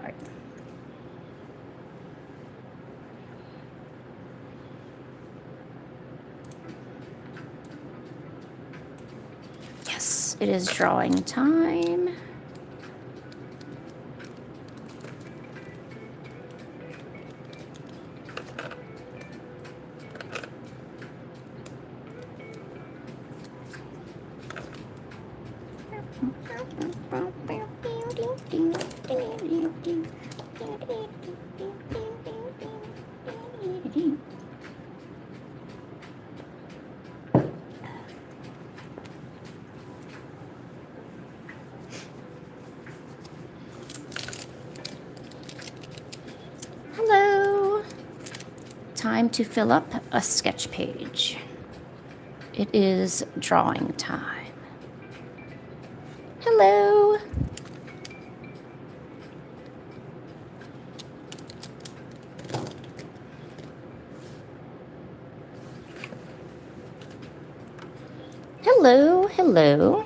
right. Yes, it is drawing time. Hello. Time to fill up a sketch page. It is drawing time. Hello. Hello, hello.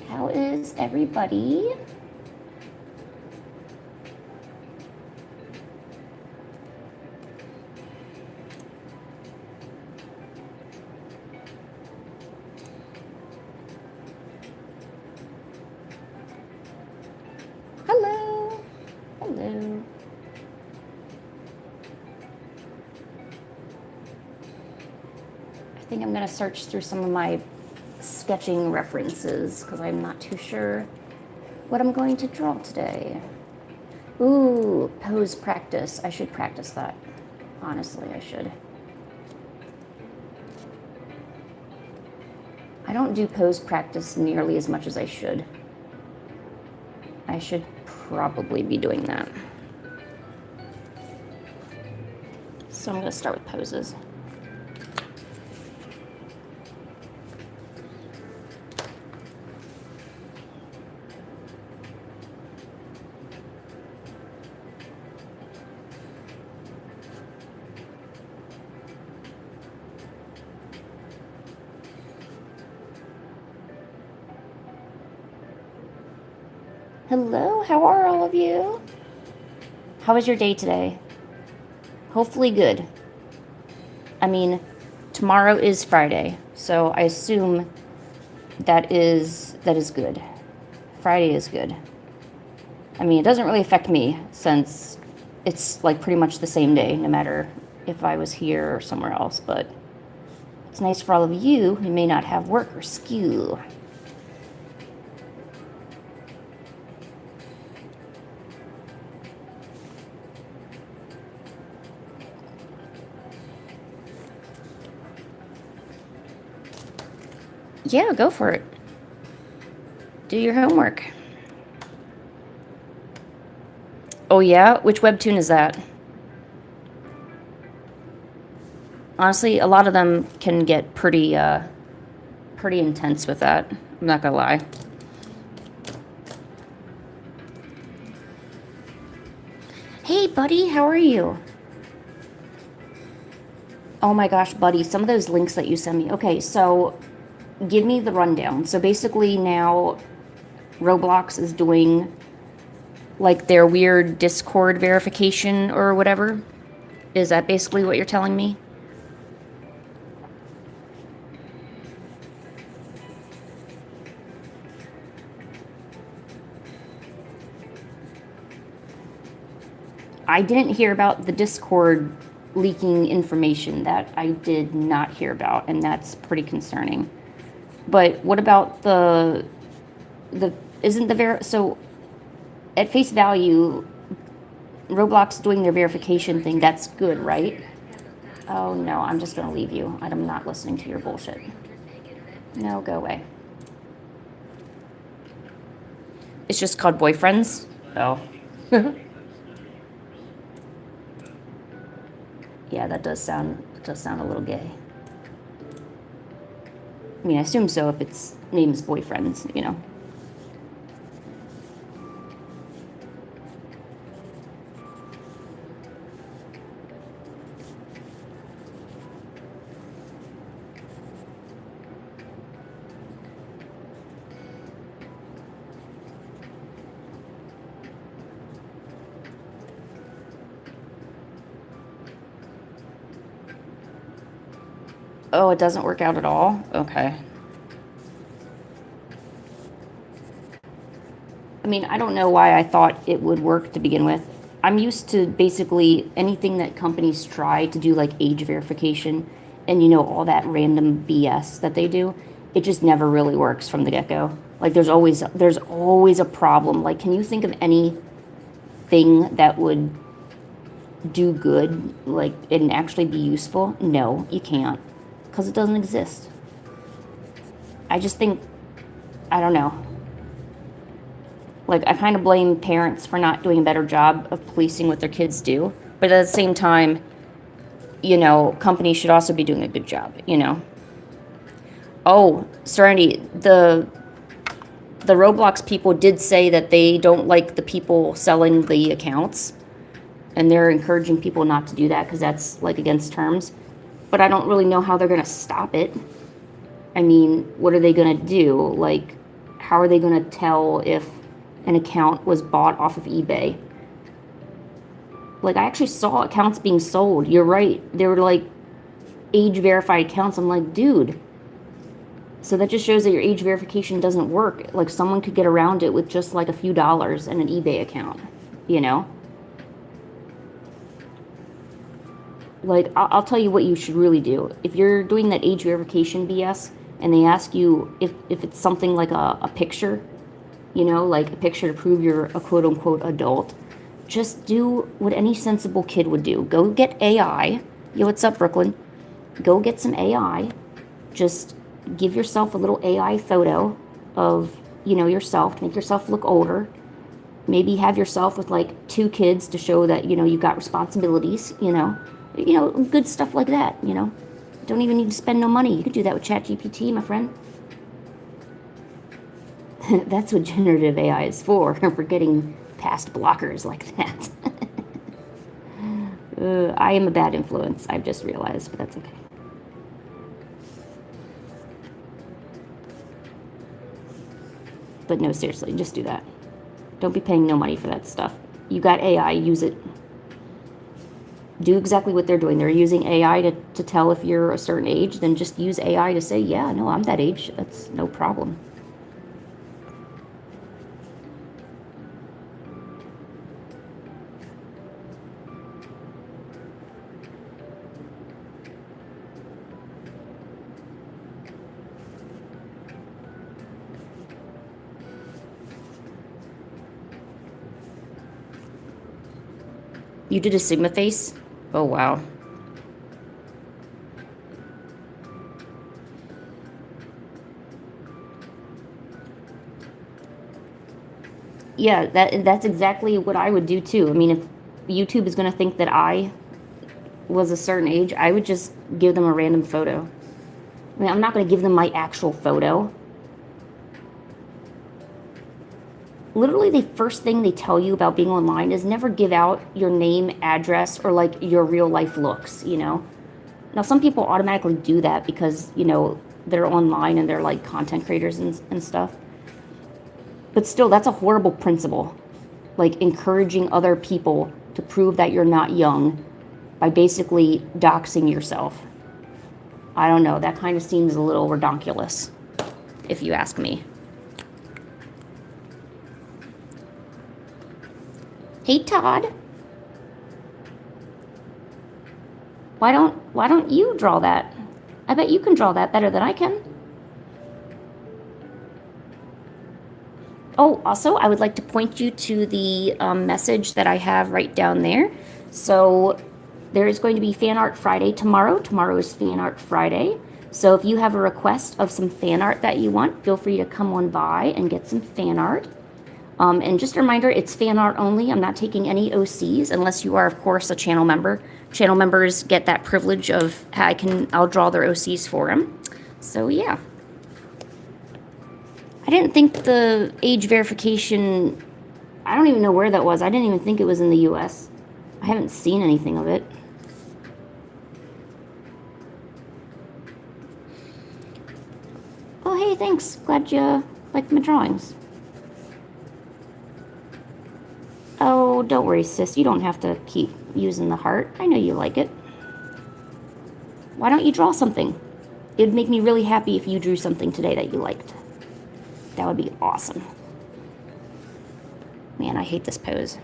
How is everybody? Hello, hello. I think I'm gonna search through some of my sketching references because I'm not too sure what I'm going to draw today. Ooh, pose practice. I should practice that. Honestly, I should. I don't do pose practice nearly as much as I should. I should probably be doing that. So I'm going to start with poses. Hello, how are all of you? How was your day today? Hopefully good. I mean, tomorrow is Friday, so I assume that is good. Friday is good. I mean, it doesn't really affect me since it's like pretty much the same day, no matter if I was here or somewhere else, but it's nice for all of you who may not have work or school. Yeah, go for it. Do your homework. Oh yeah? Which webtoon is that? Honestly, a lot of them can get pretty intense with that. I'm not gonna lie. Hey, buddy, how are you? Oh my gosh, buddy, some of those links that you sent me. Okay, so give me the rundown. So basically now Roblox is doing like their weird Discord verification or whatever. Is that basically what you're telling me? I didn't hear about the Discord leaking information. That I did not hear about, and that's pretty concerning. But what about so at face value, Roblox doing their verification thing, that's good, right? Oh no, I'm just gonna leave you. I'm not listening to your bullshit. No, go away. It's just called boyfriends? Oh. Yeah, that does sound a little gay. I mean, I assume so if it's name's boyfriends, you know. Oh, it doesn't work out at all? Okay. I mean, I don't know why I thought it would work to begin with. I'm used to basically anything that companies try to do, like age verification and, you know, all that random BS that they do. It just never really works from the get-go. Like there's always a problem. Like, can you think of anything that would do good, like, and actually be useful? No, you can't, because it doesn't exist. I just think, I don't know. Like, I kind of blame parents for not doing a better job of policing what their kids do. But at the same time, you know, companies should also be doing a good job, you know. Oh, Serenity, the Roblox people did say that they don't like the people selling the accounts. And they're encouraging people not to do that because that's, like, against terms. But I don't really know how they're going to stop it. I mean, what are they going to do? Like, how are they going to tell if an account was bought off of eBay? Like, I actually saw accounts being sold. You're right. They were, like, age-verified accounts. I'm like, dude. So that just shows that your age verification doesn't work. Like, someone could get around it with just, like, a few dollars and an eBay account, you know? Like, I'll tell you what you should really do. If you're doing that age verification BS and they ask you if it's something like a picture, you know, like a picture to prove you're a quote-unquote adult, just do what any sensible kid would do. Go get AI. Yo, what's up, Brooklyn? Go get some AI. Just give yourself a little AI photo of, you know, yourself to make yourself look older. Maybe have yourself with, like, 2 kids to show that, you know, you've got responsibilities, you know. You know, good stuff like that, you know. Don't even need to spend no money. You could do that with ChatGPT, my friend. That's what generative AI is for getting past blockers like that. I am a bad influence, I've just realized, but that's okay. But no, seriously, just do that. Don't be paying no money for that stuff. You got AI, use it. Do exactly what they're doing. They're using AI to tell if you're a certain age, then just use AI to say, yeah, no, I'm that age. That's no problem. You did a Sigma face? Oh, wow. Yeah, that's exactly what I would do too. I mean, if YouTube is going to think that I was a certain age, I would just give them a random photo. I mean, I'm not going to give them my actual photo. Literally, the first thing they tell you about being online is never give out your name, address, or, like, your real life looks, you know? Now, some people automatically do that because, you know, they're online and they're, like, content creators and stuff. But still, that's a horrible principle. Like, encouraging other people to prove that you're not young by basically doxing yourself. I don't know. That kind of seems a little redonkulous, if you ask me. Hey, Todd. Why don't you draw that? I bet you can draw that better than I can. Oh, also, I would like to point you to the message that I have right down there. So there is going to be Fan Art Friday tomorrow. Tomorrow is Fan Art Friday. So if you have a request of some fan art that you want, feel free to come on by and get some fan art. And just a reminder, it's fan art only. I'm not taking any OCs unless you are, of course, a channel member. Channel members get that privilege of I'll draw their OCs for them. So yeah. I didn't think the age verification, I don't even know where that was. I didn't even think it was in the US. I haven't seen anything of it. Oh, hey, thanks. Glad you liked my drawings. Oh, don't worry, sis. You don't have to keep using the heart. I know you like it. Why don't you draw something? It'd make me really happy if you drew something today that you liked. That would be awesome. Man, I hate this pose.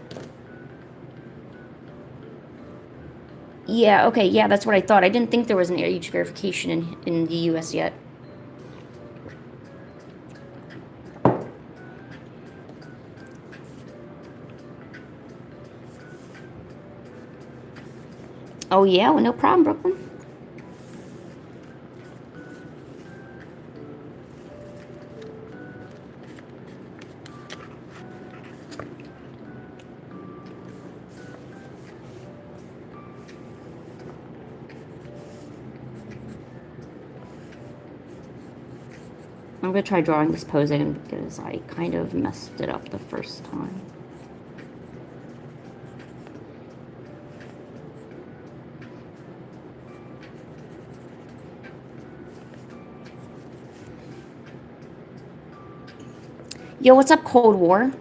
Yeah, okay, yeah, that's what I thought. I didn't think there was an age verification in the US yet. Oh, yeah, well, no problem, Brooklyn. I'm going to try drawing this pose again because I kind of messed it up the first time. Yo, what's up, Cold War?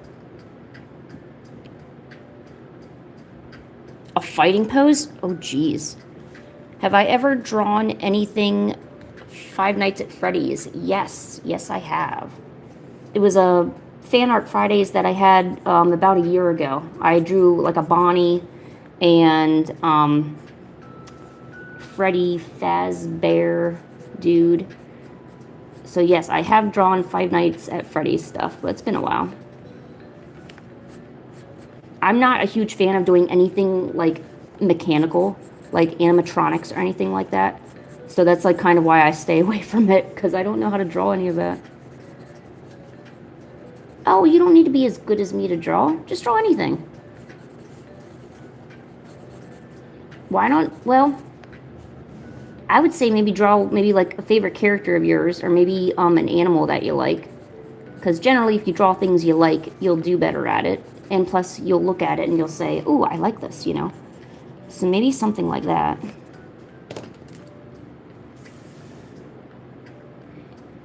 A fighting pose? Oh, geez. Have I ever drawn anything Five Nights at Freddy's? Yes. Yes, I have. It was a Fan Art Fridays that I had about a year ago. I drew like a Bonnie and Freddy Fazbear dude. So yes, I have drawn Five Nights at Freddy's stuff, but it's been a while. I'm not a huge fan of doing anything like mechanical, like animatronics or anything like that. So that's like kind of why I stay away from it, because I don't know how to draw any of that. Oh, you don't need to be as good as me to draw. Just draw anything. Why not? Well, I would say maybe draw maybe like a favorite character of yours, or maybe an animal that you like. Because generally, if you draw things you like, you'll do better at it. And plus, you'll look at it and you'll say, ooh, I like this, you know? So maybe something like that.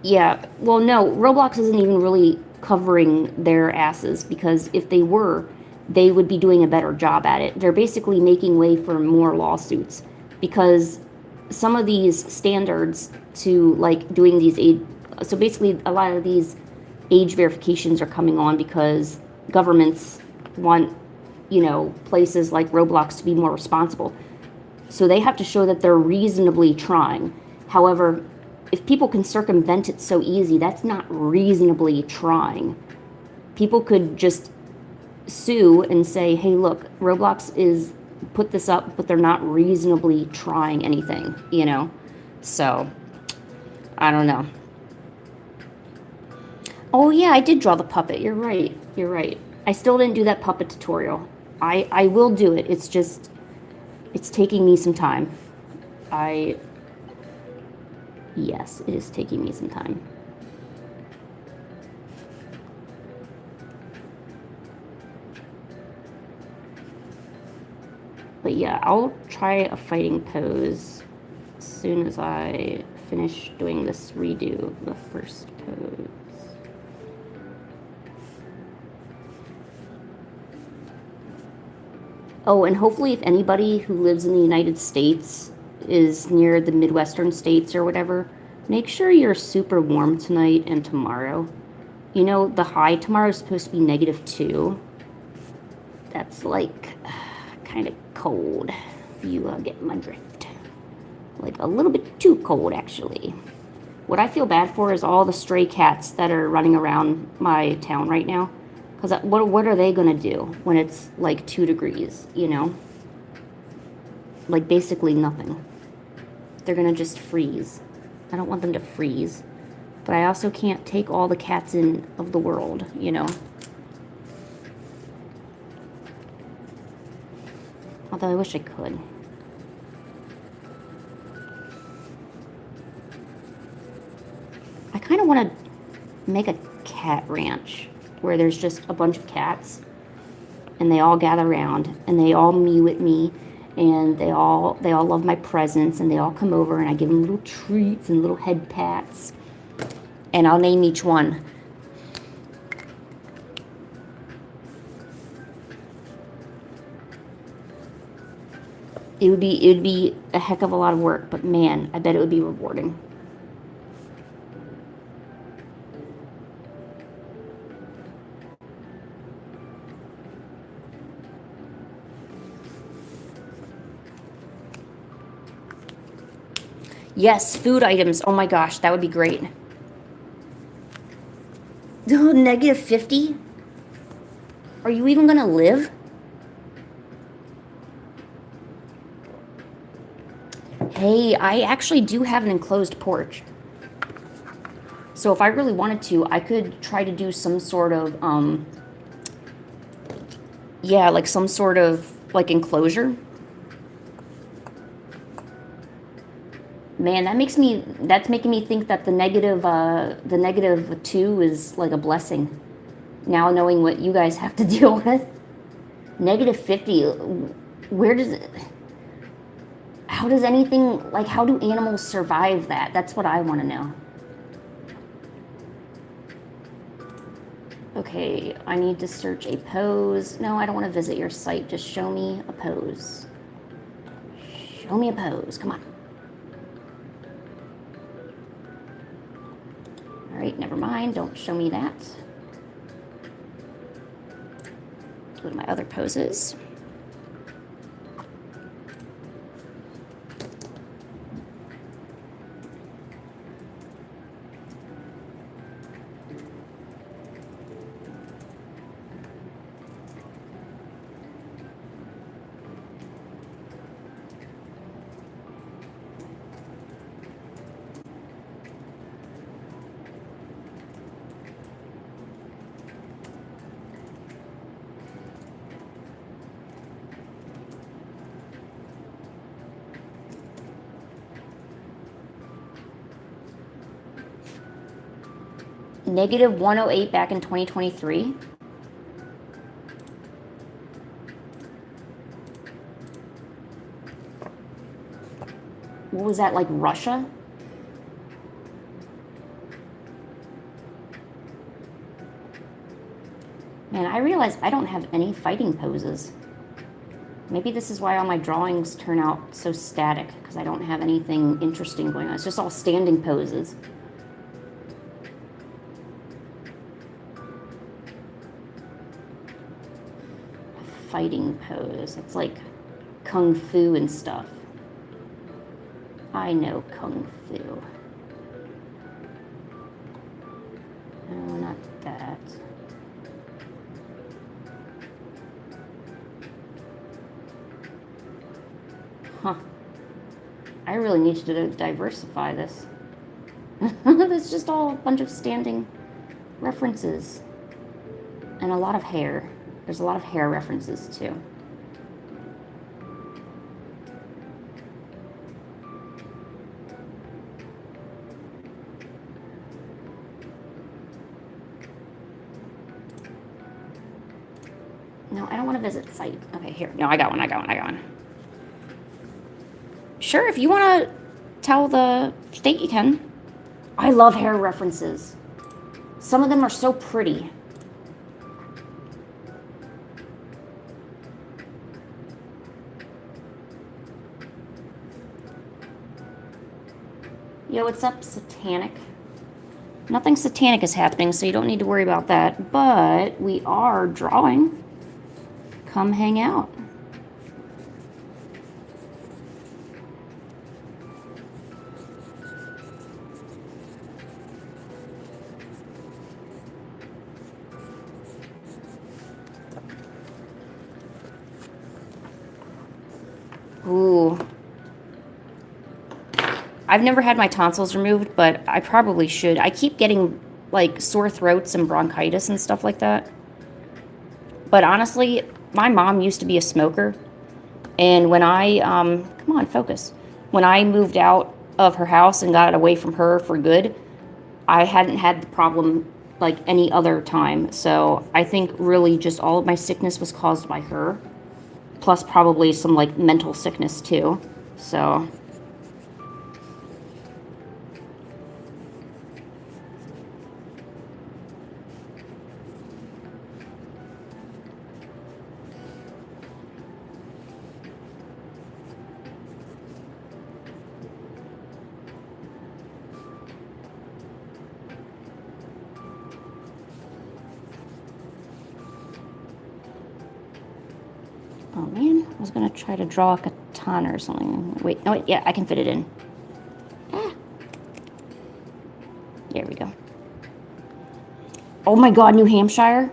Yeah, well, no, Roblox isn't even really covering their asses, because if they were, they would be doing a better job at it. They're basically making way for more lawsuits, because some of these standards to like doing these age, so basically a lot of these age verifications are coming on because governments want, you know, places like Roblox to be more responsible. So they have to show that they're reasonably trying. However, if people can circumvent it so easy, that's not reasonably trying. People could just sue and say, hey, look, Roblox is put this up, but they're not reasonably trying anything, you know? So, I don't know. Oh, yeah, I did draw the puppet. You're right. You're right. I still didn't do that puppet tutorial. I will do it. It's just, it's taking me some time. Yes, it is taking me some time. But yeah, I'll try a fighting pose as soon as I finish doing this redo of the first pose. Oh, and hopefully if anybody who lives in the United States is near the Midwestern states or whatever, make sure you're super warm tonight and tomorrow. You know, the high tomorrow is supposed to be -2. That's like kind of cold, if you get my drift. Like a little bit too cold, actually. What I feel bad for is all the stray cats that are running around my town right now. Because what are they going to do when it's like 2 degrees, you know? Like basically nothing. They're going to just freeze. I don't want them to freeze. But I also can't take all the cats in of the world, you know? Although I wish I could. I kind of want to make a cat ranch where there's just a bunch of cats and they all gather around and they all mew at me and they all love my presence and they all come over and I give them little treats and little head pats and I'll name each one. It would be a heck of a lot of work, but man, I bet it would be rewarding. Yes, food items. Oh my gosh, that would be great. Negative 50? Are you even gonna live? Hey, I actually do have an enclosed porch. So if I really wanted to, I could try to do some sort of, yeah, like some sort of, like, enclosure. Man, that's making me think that the negative 2 is like a blessing. Now knowing what you guys have to deal with. Negative 50, where does it... How does anything, like, how do animals survive that? That's what I want to know. Okay, I need to search a pose. No, I don't want to visit your site. Just show me a pose. Show me a pose. Come on. All right, never mind. Don't show me that. Go to my other poses. Negative 108 back in 2023. What was that, like Russia? Man, I realize I don't have any fighting poses. Maybe this is why all my drawings turn out so static, because I don't have anything interesting going on. It's just all standing poses. Fighting pose. It's like kung fu and stuff. I know kung fu. No, not that. Huh. I really need to diversify this. There's just all a bunch of standing references. And a lot of hair. There's a lot of hair references too. No, I don't want to visit site. Okay, here. No, I got one. Sure, if you want to tell the state, you can. I love hair references. Some of them are so pretty. Yo, what's up, Satanic? Nothing satanic is happening, so you don't need to worry about that. But we are drawing. Come hang out. Ooh. I've never had my tonsils removed, but I probably should. I keep getting, like, sore throats and bronchitis and stuff like that. But honestly, my mom used to be a smoker. And when I, come on, focus. When I moved out of her house and got away from her for good, I hadn't had the problem like any other time. So I think really just all of my sickness was caused by her. Plus probably some like mental sickness too. So oh man, I was gonna try to draw a katana or something. Wait, no, wait, yeah, I can fit it in. Ah. There we go. Oh my god, New Hampshire?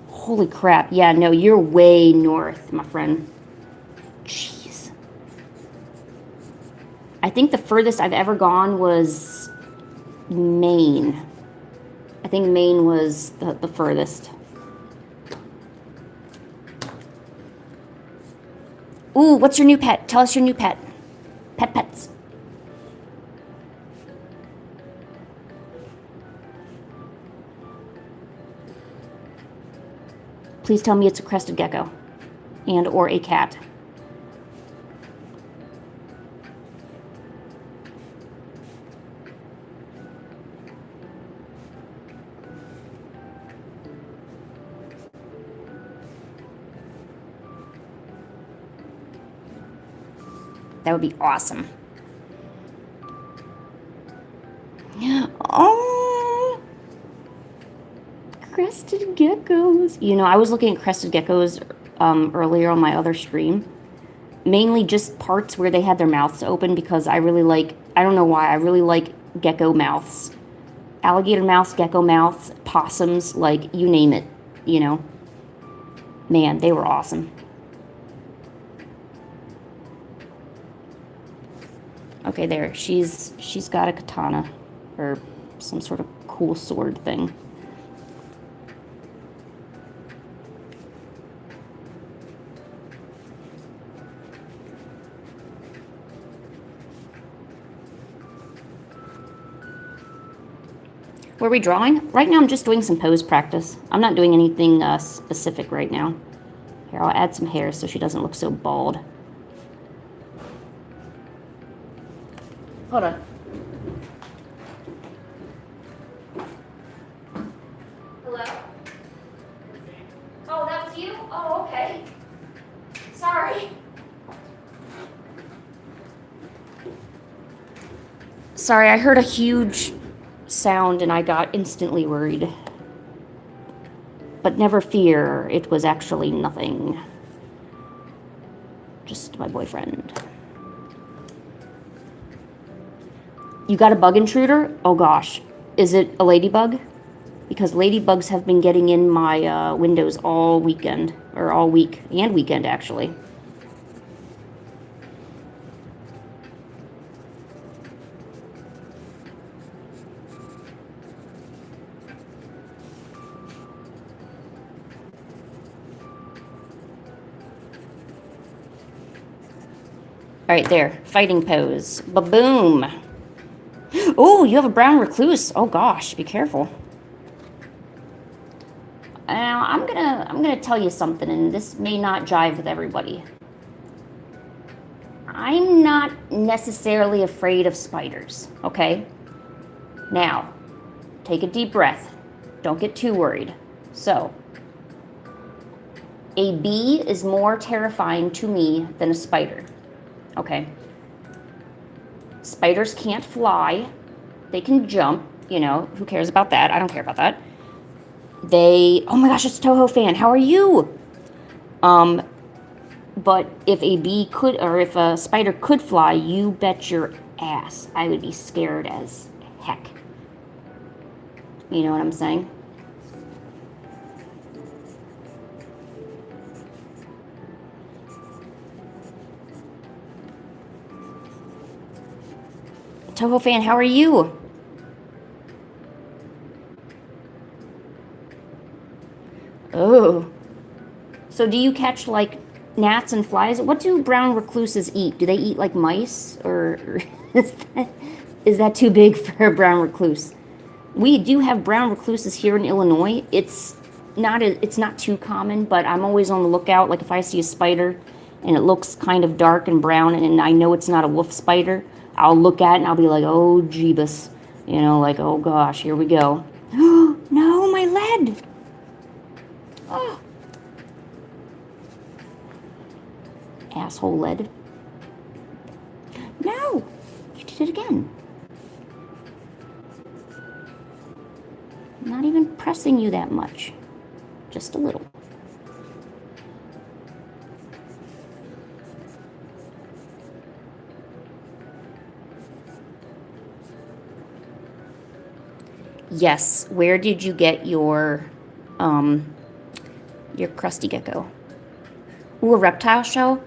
Holy crap. Yeah, no, you're way north, my friend. Jeez. I think the furthest I've ever gone was Maine. I think Maine was the furthest. Ooh, what's your new pet? Tell us your new pet. Pets. Please tell me it's a crested gecko and or a cat. That would be awesome. Oh, crested geckos. You know, I was looking at crested geckos earlier on my other stream. Mainly just parts where they had their mouths open because I really like, I don't know why, I really like gecko mouths. Alligator mouths, gecko mouths, possums, like you name it, you know. Man, they were awesome. Okay, there. She's got a katana or some sort of cool sword thing. Were we drawing? Right now I'm just doing some pose practice. I'm not doing anything specific right now. Here, I'll add some hair so she doesn't look so bald. Hold on. Hello? Oh, that was you? Oh, okay. Sorry. Sorry, I heard a huge sound and I got instantly worried. But never fear, it was actually nothing. Just my boyfriend. You got a bug intruder? Oh gosh. Is it a ladybug? Because ladybugs have been getting in my windows all weekend. Or all week. And weekend, actually. Alright, there. Fighting pose. Ba-boom. Oh, you have a brown recluse. Oh gosh, be careful. Now, I'm gonna tell you something, and this may not jive with everybody. I'm not necessarily afraid of spiders, okay? Now, take a deep breath. Don't get too worried. So, a bee is more terrifying to me than a spider, okay? Spiders can't fly. They can jump, you know, who cares about that? I don't care about that. Oh my gosh, it's Toho fan. How are you? But if a bee could, or if a spider could fly, you bet your ass I would be scared as heck. You know what I'm saying? Toho fan, how are you? Oh. So do you catch, like, gnats and flies? What do brown recluses eat? Do they eat, like, mice? Or is that too big for a brown recluse? We do have brown recluses here in Illinois. It's not too common, but I'm always on the lookout. Like if I see a spider and it looks kind of dark and brown and I know it's not a wolf spider, I'll look at it and I'll be like, oh, jeebus. You know, like, oh gosh, here we go. No, my lead. Oh. Asshole lead. No, you did it again. I'm not even pressing you that much. Just a little. Yes, where did you get your crusty gecko? Ooh, a reptile show?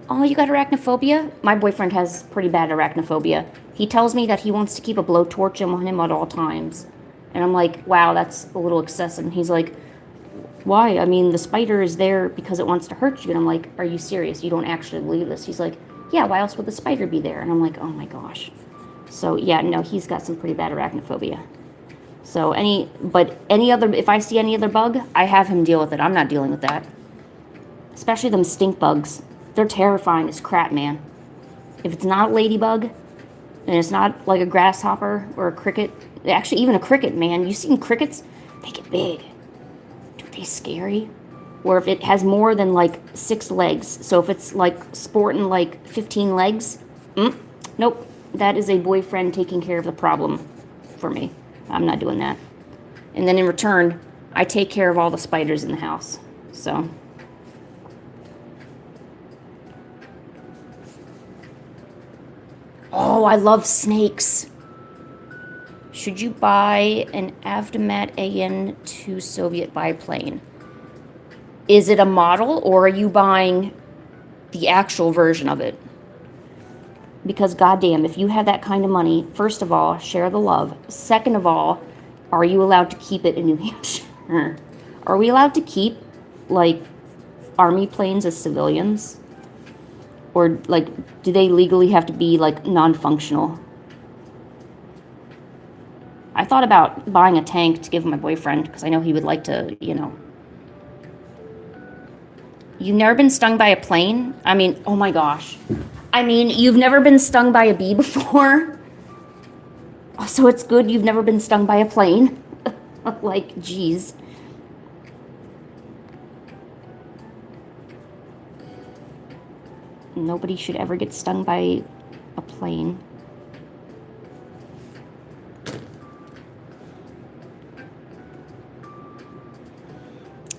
Oh, you got arachnophobia? My boyfriend has pretty bad arachnophobia. He tells me that he wants to keep a blowtorch on him at all times. And I'm like, wow, that's a little excessive. And he's like, why? I mean, the spider is there because it wants to hurt you. And I'm like, are you serious? You don't actually believe this? He's like, yeah, why else would the spider be there? And I'm like, oh my gosh. So yeah, no, he's got some pretty bad arachnophobia. So if I see any other bug, I have him deal with it. I'm not dealing with that. Especially them stink bugs. They're terrifying as crap, man. If it's not a ladybug, and it's not like a grasshopper or a cricket, actually even a cricket, man. You seen crickets? They get big. Dude, they scary. Or if it has more than like 6 legs. So if it's like sporting like 15 legs, nope. That is a boyfriend taking care of the problem for me. I'm not doing that. And then in return, I take care of all the spiders in the house. So. Oh, I love snakes. Should you buy an Avtomat AN-2 Soviet biplane? Is it a model or are you buying the actual version of it? Because goddamn, if you have that kind of money, first of all, share the love. Second of all, are you allowed to keep it in New Hampshire? Are we allowed to keep, like, army planes as civilians? Or, like, do they legally have to be, like, non-functional? I thought about buying a tank to give my boyfriend, because I know he would like to, you know. You've never been stung by a plane? I mean, oh my gosh. I mean, you've never been stung by a bee before? So it's good you've never been stung by a plane. Like, geez. Nobody should ever get stung by a plane.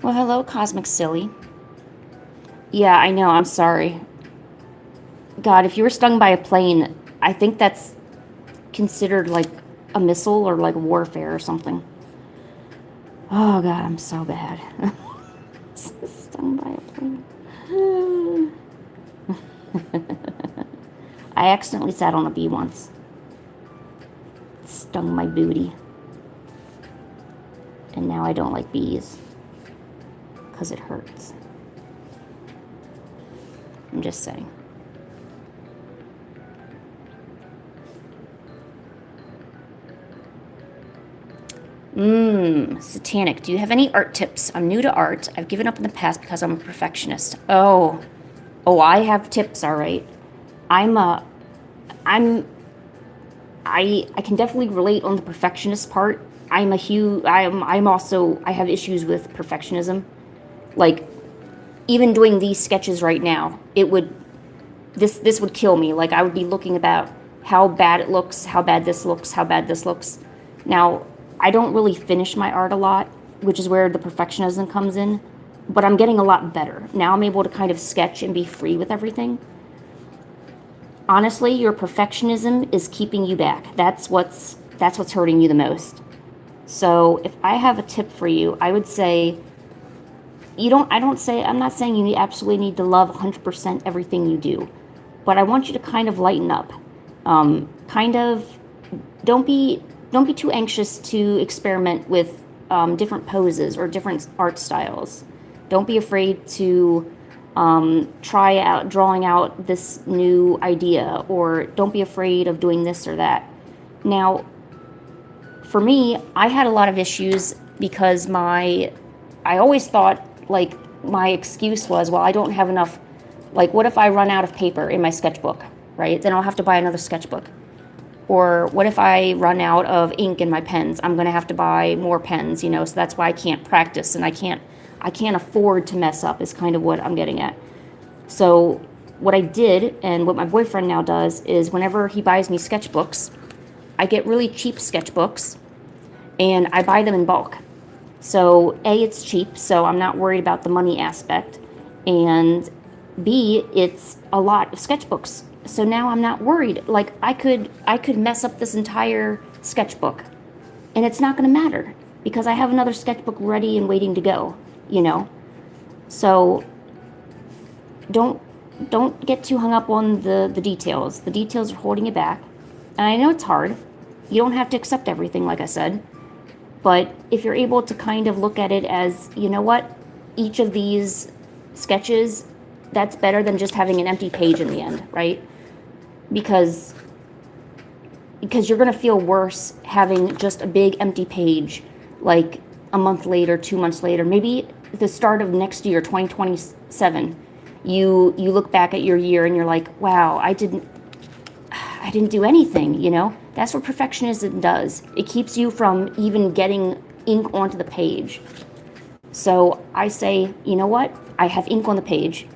Well, hello, Cosmic Silly. Yeah, I know, I'm sorry. God, if you were stung by a plane, I think that's considered like a missile or like warfare or something. Oh God, I'm so bad. Stung by a plane. I accidentally sat on a bee once. It stung my booty. And now I don't like bees. Because it hurts. I'm just saying. Satanic. Do you have any art tips? I'm new to art. I've given up in the past because I'm a perfectionist. Oh, I have tips, all right. I can definitely relate on the perfectionist part. I have issues with perfectionism. Like, even doing these sketches right now, this would kill me. Like, I would be looking about how bad it looks, how bad this looks, how bad this looks. Now, I don't really finish my art a lot, which is where the perfectionism comes in, but I'm getting a lot better. Now I'm able to kind of sketch and be free with everything. Honestly, your perfectionism is keeping you back. That's what's hurting you the most. So if I have a tip for you, I would say I'm not saying you absolutely need to love 100% everything you do, but I want you to kind of lighten up. Don't be too anxious to experiment with different poses or different art styles. Don't be afraid to try out drawing out this new idea, or don't be afraid of doing this or that. Now, for me, I had a lot of issues because I always thought, like, my excuse was, well, I don't have enough, like, what if I run out of paper in my sketchbook, right? Then I'll have to buy another sketchbook. Or what if I run out of ink in my pens? I'm going to have to buy more pens, you know, so that's why I can't practice, and I can't afford to mess up is kind of what I'm getting at. So what I did, and what my boyfriend now does, is whenever he buys me sketchbooks, I get really cheap sketchbooks, and I buy them in bulk. So A, it's cheap, so I'm not worried about the money aspect, and B, it's a lot of sketchbooks. So now I'm not worried. Like, I could mess up this entire sketchbook, and it's not going to matter because I have another sketchbook ready and waiting to go, you know. So don't get too hung up on the details. The details are holding you back. And I know it's hard. You don't have to accept everything, like I said. But if you're able to kind of look at it as, you know what, each of these sketches, that's better than just having an empty page in the end, right? Because you're going to feel worse having just a big empty page like a month later, 2 months later, maybe at the start of next year, 2027. You look back at your year and you're like, wow, I didn't do anything, you know? That's what perfectionism does. It keeps you from even getting ink onto the page. So I say, you know what? I have ink on the page.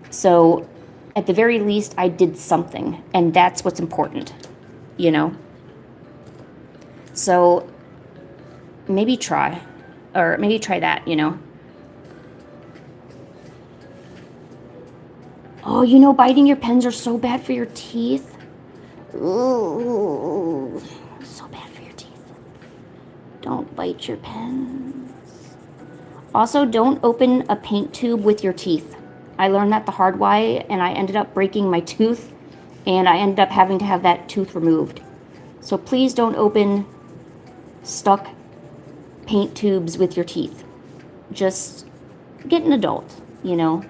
So at the very least, I did something, and that's what's important, you know? So maybe try that, you know? Oh, you know, biting your pens are so bad for your teeth. Ooh, so bad for your teeth. Don't bite your pens. Also, don't open a paint tube with your teeth. I learned that the hard way, and I ended up breaking my tooth, and I ended up having to have that tooth removed. So please don't open stuck paint tubes with your teeth. Just get an adult, you know.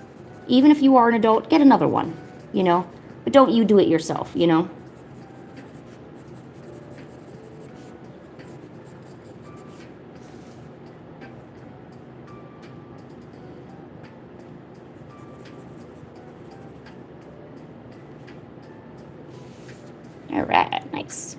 Even if you are an adult, get another one, you know. But don't you do it yourself, you know. All right, nice.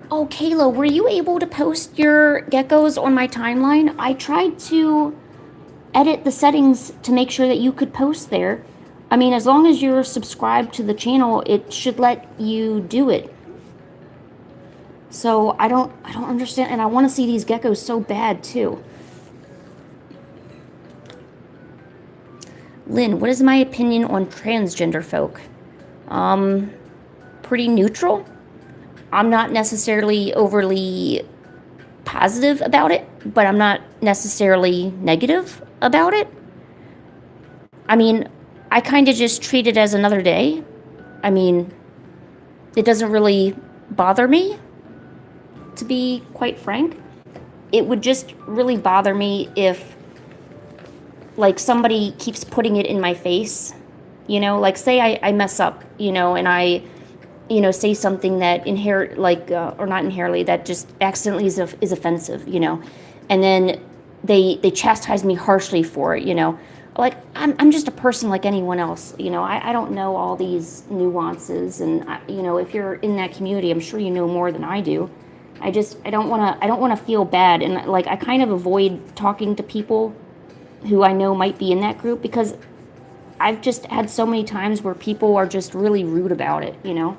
Oh, Kayla, were you able to post your geckos on my timeline? I tried to edit the settings to make sure that you could post there. I mean, as long as you're subscribed to the channel, it should let you do it. So I don't understand, and I want to see these geckos so bad too. Lynn, what is my opinion on transgender folk? Pretty neutral. I'm not necessarily overly positive about it, but I'm not necessarily negative about it. I mean, I kind of just treat it as another day. I mean, it doesn't really bother me, to be quite frank. It would just really bother me if, like, somebody keeps putting it in my face, you know, like, say I mess up, you know, and I, you know, say something that or not inherently, that just accidentally is offensive, you know, and then they chastise me harshly for it, you know. Like, I'm just a person like anyone else, you know. I don't know all these nuances, and you know, if you're in that community, I'm sure you know more than I do. I don't want to feel bad, and like, I kind of avoid talking to people who I know might be in that group, because I've just had so many times where people are just really rude about it, you know.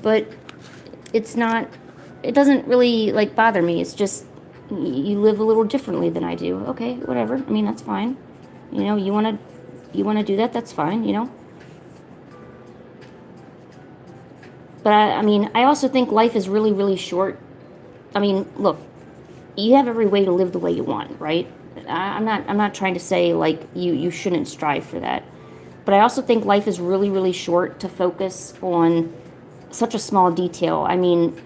But it doesn't really, like, bother me. It's just, you live a little differently than I do. Okay, whatever. I mean, that's fine. You know, you want to do that, that's fine, you know. But I mean, I also think life is really, really short. I mean, look, you have every way to live the way you want, right? I'm not trying to say, like, you shouldn't strive for that. But I also think life is really, really short to focus on such a small detail. I mean,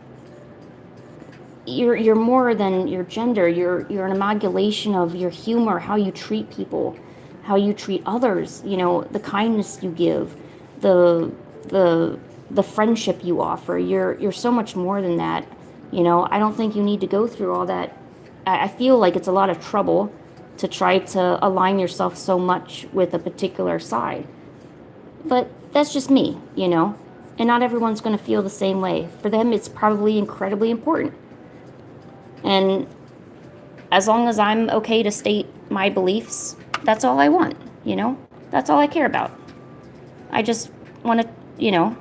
you're more than your gender. You're an amalgamation of your humor, how you treat people, how you treat others, you know, the kindness you give, the the friendship you offer. You're so much more than that. You know, I don't think you need to go through all that. I feel like it's a lot of trouble to try to align yourself so much with a particular side. But that's just me, you know. And not everyone's going to feel the same way. For them, it's probably incredibly important. And as long as I'm okay to state my beliefs, that's all I want, you know? That's all I care about. I just want to, you know.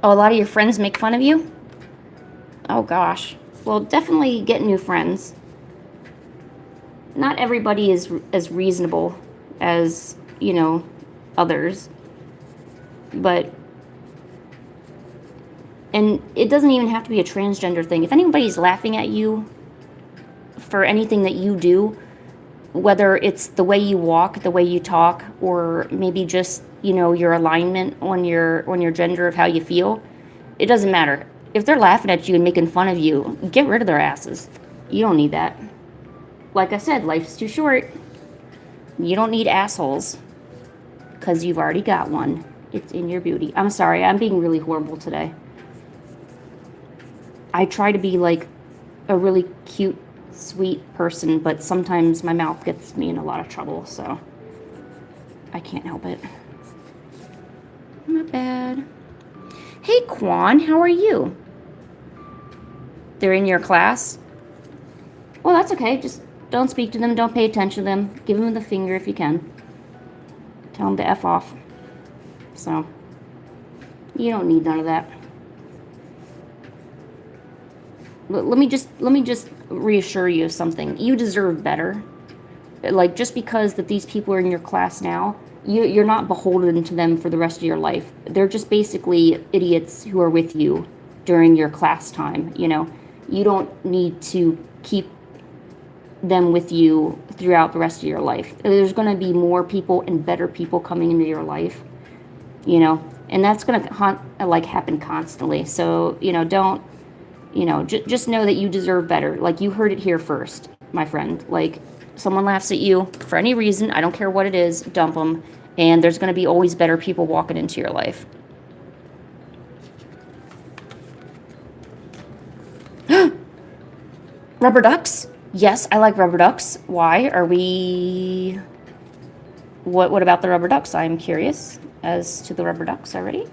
Oh, a lot of your friends make fun of you? Oh, gosh. Well, definitely get new friends. Not everybody is as reasonable as, you know, others. But, and it doesn't even have to be a transgender thing. If anybody's laughing at you for anything that you do, whether it's the way you walk, the way you talk, or maybe just, you know, your alignment on your gender of how you feel, it doesn't matter. If they're laughing at you and making fun of you, get rid of their asses. You don't need that. Like I said, life's too short. You don't need assholes, because you've already got one. It's in your beauty. I'm sorry, I'm being really horrible today. I try to be like a really cute, sweet person, but sometimes my mouth gets me in a lot of trouble, so I can't help it. Not bad. Hey, Quan, how are you? They're in your class? Well, that's okay. Just don't speak to them. Don't pay attention to them. Give them the finger if you can. Tell them to F off. So, you don't need none of that. Let me just reassure you of something. You deserve better. Like, just because that these people are in your class now, you're not beholden to them for the rest of your life. They're just basically idiots who are with you during your class time, you know. You don't need to keep them with you throughout the rest of your life. There's going to be more people and better people coming into your life, you know, and that's going to like happen constantly. So, you know, don't, you know, just know that you deserve better. Like, you heard it here first, my friend. Like, someone laughs at you for any reason, I don't care what it is, dump them, and there's going to be always better people walking into your life. Rubber ducks? Yes, I like rubber ducks. Why are we... What about the rubber ducks? I'm curious as to the rubber ducks already.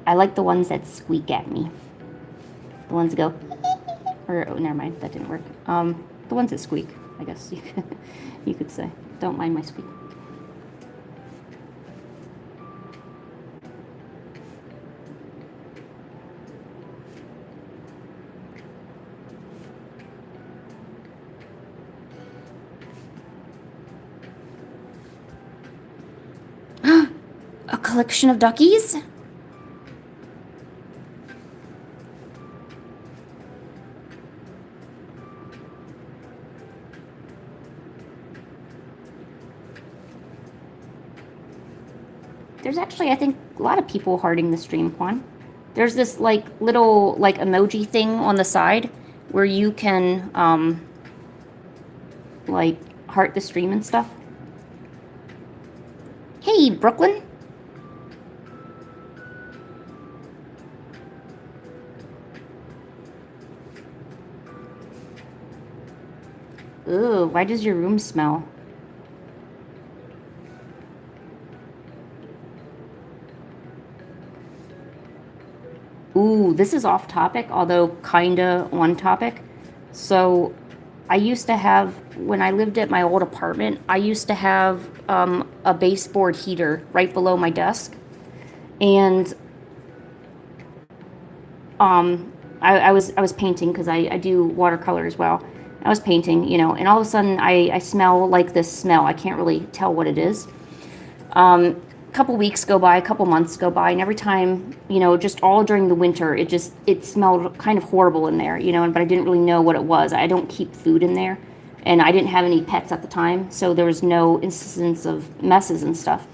I like the ones that squeak at me. The ones that go... Or, oh, never mind, that didn't work. The ones that squeak, I guess you could say. Don't mind my squeak. A collection of duckies? There's actually, I think, a lot of people hearting the stream, Quan. There's this, like, little, like, emoji thing on the side where you can, like, heart the stream and stuff. Hey, Brooklyn. Ooh, why does your room smell? Ooh, this is off topic, although kinda on topic. So, I used to have, when I lived at my old apartment, I used to have a baseboard heater right below my desk. And I was painting, because I do watercolor as well. I was painting, you know, and all of a sudden I smell like this smell. I can't really tell what it is. A couple weeks go by, a couple months go by, and every time, you know, just all during the winter, it smelled kind of horrible in there, you know, but I didn't really know what it was. I don't keep food in there. And I didn't have any pets at the time, so there was no instance of messes and stuff.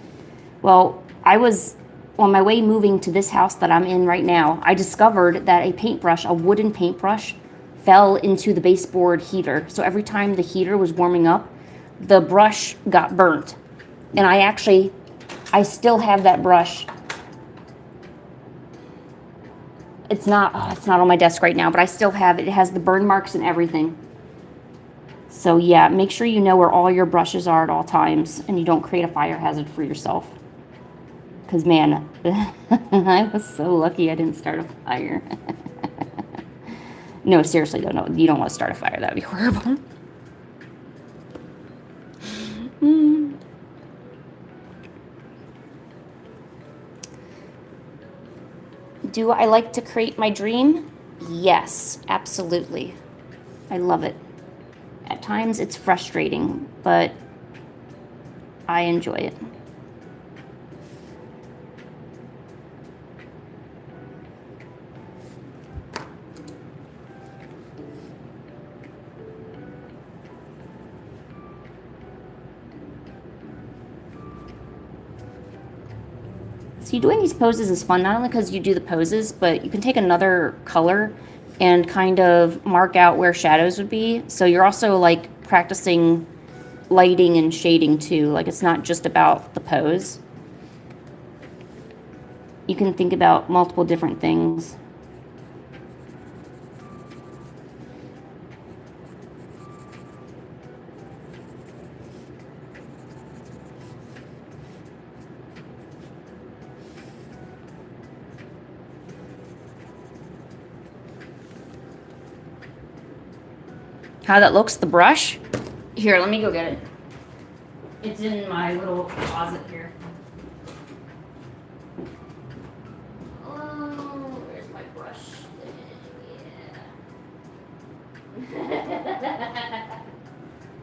Well, I was on my way moving to this house that I'm in right now. I discovered that a paintbrush, a wooden paintbrush, fell into the baseboard heater. So every time the heater was warming up, the brush got burnt. And I still have that brush. It's not on my desk right now, but I still have it. It has the burn marks and everything. So yeah, make sure you know where all your brushes are at all times and you don't create a fire hazard for yourself. Because man, I was so lucky I didn't start a fire. No, seriously, no, you don't want to start a fire. That would be horrible. Do I like to create my dream? Yes, absolutely. I love it. At times it's frustrating, but I enjoy it. See, doing these poses is fun, not only because you do the poses, but you can take another color and kind of mark out where shadows would be. So you're also like practicing lighting and shading too. Like it's not just about the pose. You can think about multiple different things. How that looks, the brush? Here, let me go get it. It's in my little closet here. Oh, where's my brush? Yeah.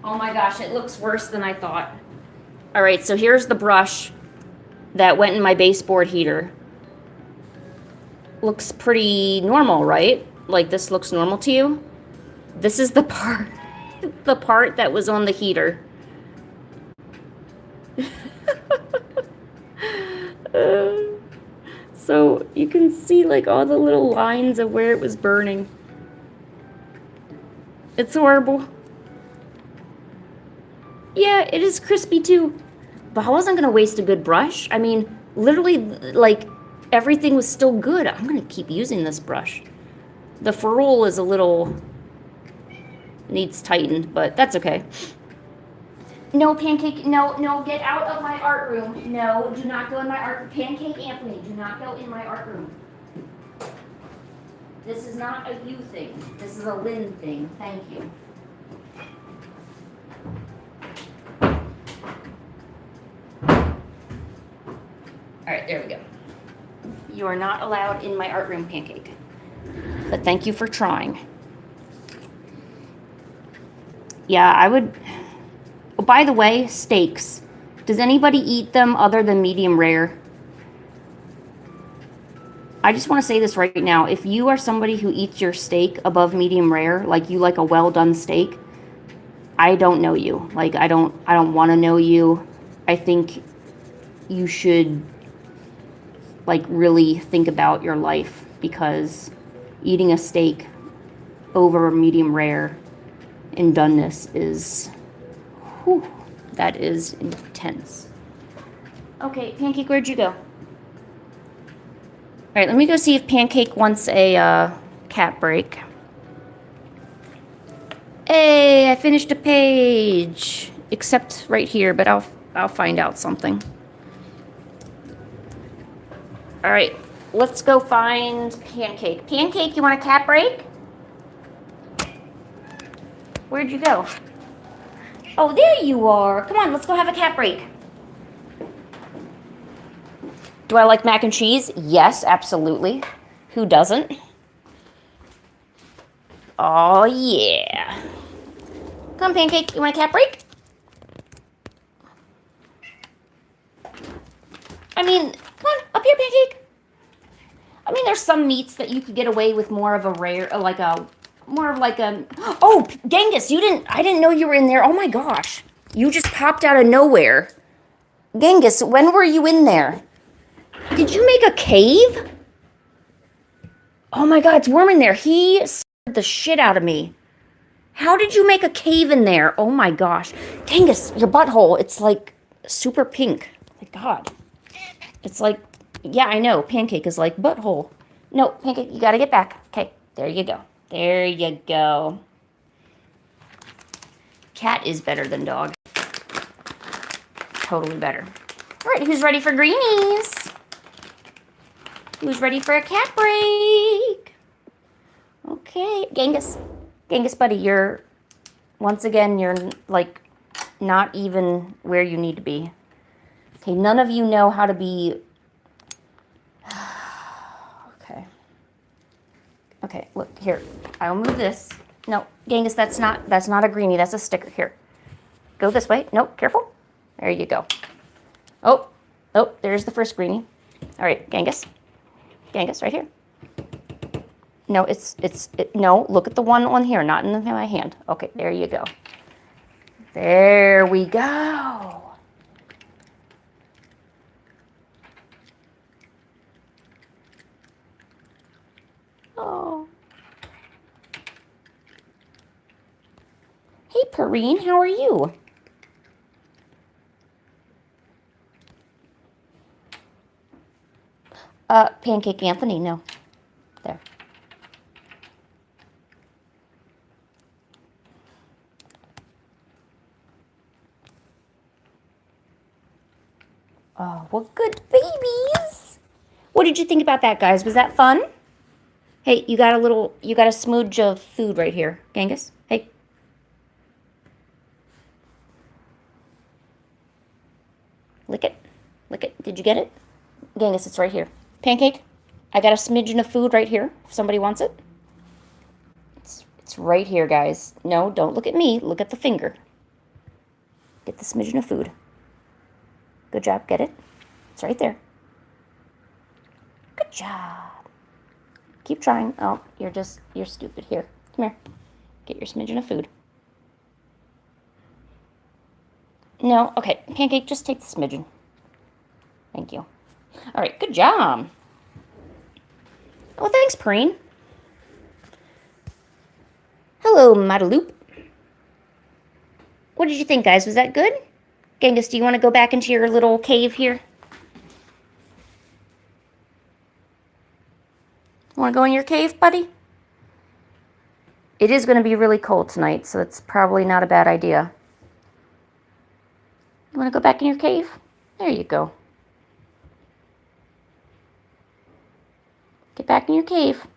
Oh my gosh, it looks worse than I thought. All right, so here's the brush that went in my baseboard heater. Looks pretty normal, right? Like this looks normal to you? This is the part that was on the heater. So you can see like all the little lines of where it was burning. It's horrible. Yeah, it is crispy too. But I wasn't gonna waste a good brush. I mean, literally, like, everything was still good. I'm gonna keep using this brush. The ferrule is a little... needs tightened, but that's okay. No, Pancake, no, get out of my art room. No, do not go in my art room. Pancake Anthony, do not go in my art room. This is not a you thing. This is a Lynn thing. Thank you. All right, there we go. You are not allowed in my art room, Pancake. But thank you for trying. Yeah, I would... Oh, by the way, steaks. Does anybody eat them other than medium rare? I just want to say this right now. If you are somebody who eats your steak above medium rare, like you like a well-done steak, I don't know you. Like, I don't want to know you. I think you should, like, really think about your life, because eating a steak over medium rare in doneness is, whew, that is intense. Okay, Pancake, where'd you go? All right, let me go see if Pancake wants a cat break. Hey, I finished a page, except right here, but I'll find out something. All right, let's go find Pancake. Pancake, you want a cat break? Where'd you go? Oh, there you are. Come on, let's go have a cat break. Do I like mac and cheese? Yes, absolutely. Who doesn't? Oh, yeah. Come on, Pancake. You want a cat break? I mean, come on, up here, Pancake. I mean, there's some meats that you could get away with more of a rare, like a more of like a, oh, Genghis, I didn't know you were in there. Oh my gosh. You just popped out of nowhere. Genghis, when were you in there? Did you make a cave? Oh my God, it's warm in there. He scared the shit out of me. How did you make a cave in there? Oh my gosh. Genghis, your butthole, it's like super pink. My God. It's like, yeah, I know. Pancake is like butthole. No, Pancake, you gotta get back. Okay, there you go. There you go. Cat is better than dog. Totally better. All right, who's ready for greenies? Who's ready for a cat break? Okay, Genghis. Genghis, buddy, once again, you're like not even where you need to be. Okay, none of you know how to be. Okay, look here. I'll move this. No, Genghis, that's not a greenie. That's a sticker. Here, go this way. Nope, careful. There you go. Oh, there's the first greenie. All right, Genghis, right here. No, no. Look at the one on here, not in my hand. Okay, there you go. There we go. Oh. Hey, Perrine, how are you? Pancake Anthony, no. There. Oh, well, good babies. What did you think about that, guys? Was that fun? Hey, you got a smooch of food right here. Genghis, hey. Lick it. Lick it. Did you get it? Genghis, it's right here. Pancake, I got a smidgen of food right here if somebody wants it. It's right here, guys. No, don't look at me. Look at the finger. Get the smidgen of food. Good job. Get it? It's right there. Good job. Keep trying. Oh, you're stupid. Here. Come here. Get your smidgen of food. No, okay. Pancake, just take the smidgen. Thank you. All right, good job. Oh, thanks, Preen. Hello, Madaloop. What did you think, guys? Was that good? Genghis, do you want to go back into your little cave here? Want to go in your cave, buddy? It is going to be really cold tonight, so it's probably not a bad idea. You want to go back in your cave? There you go. Get back in your cave.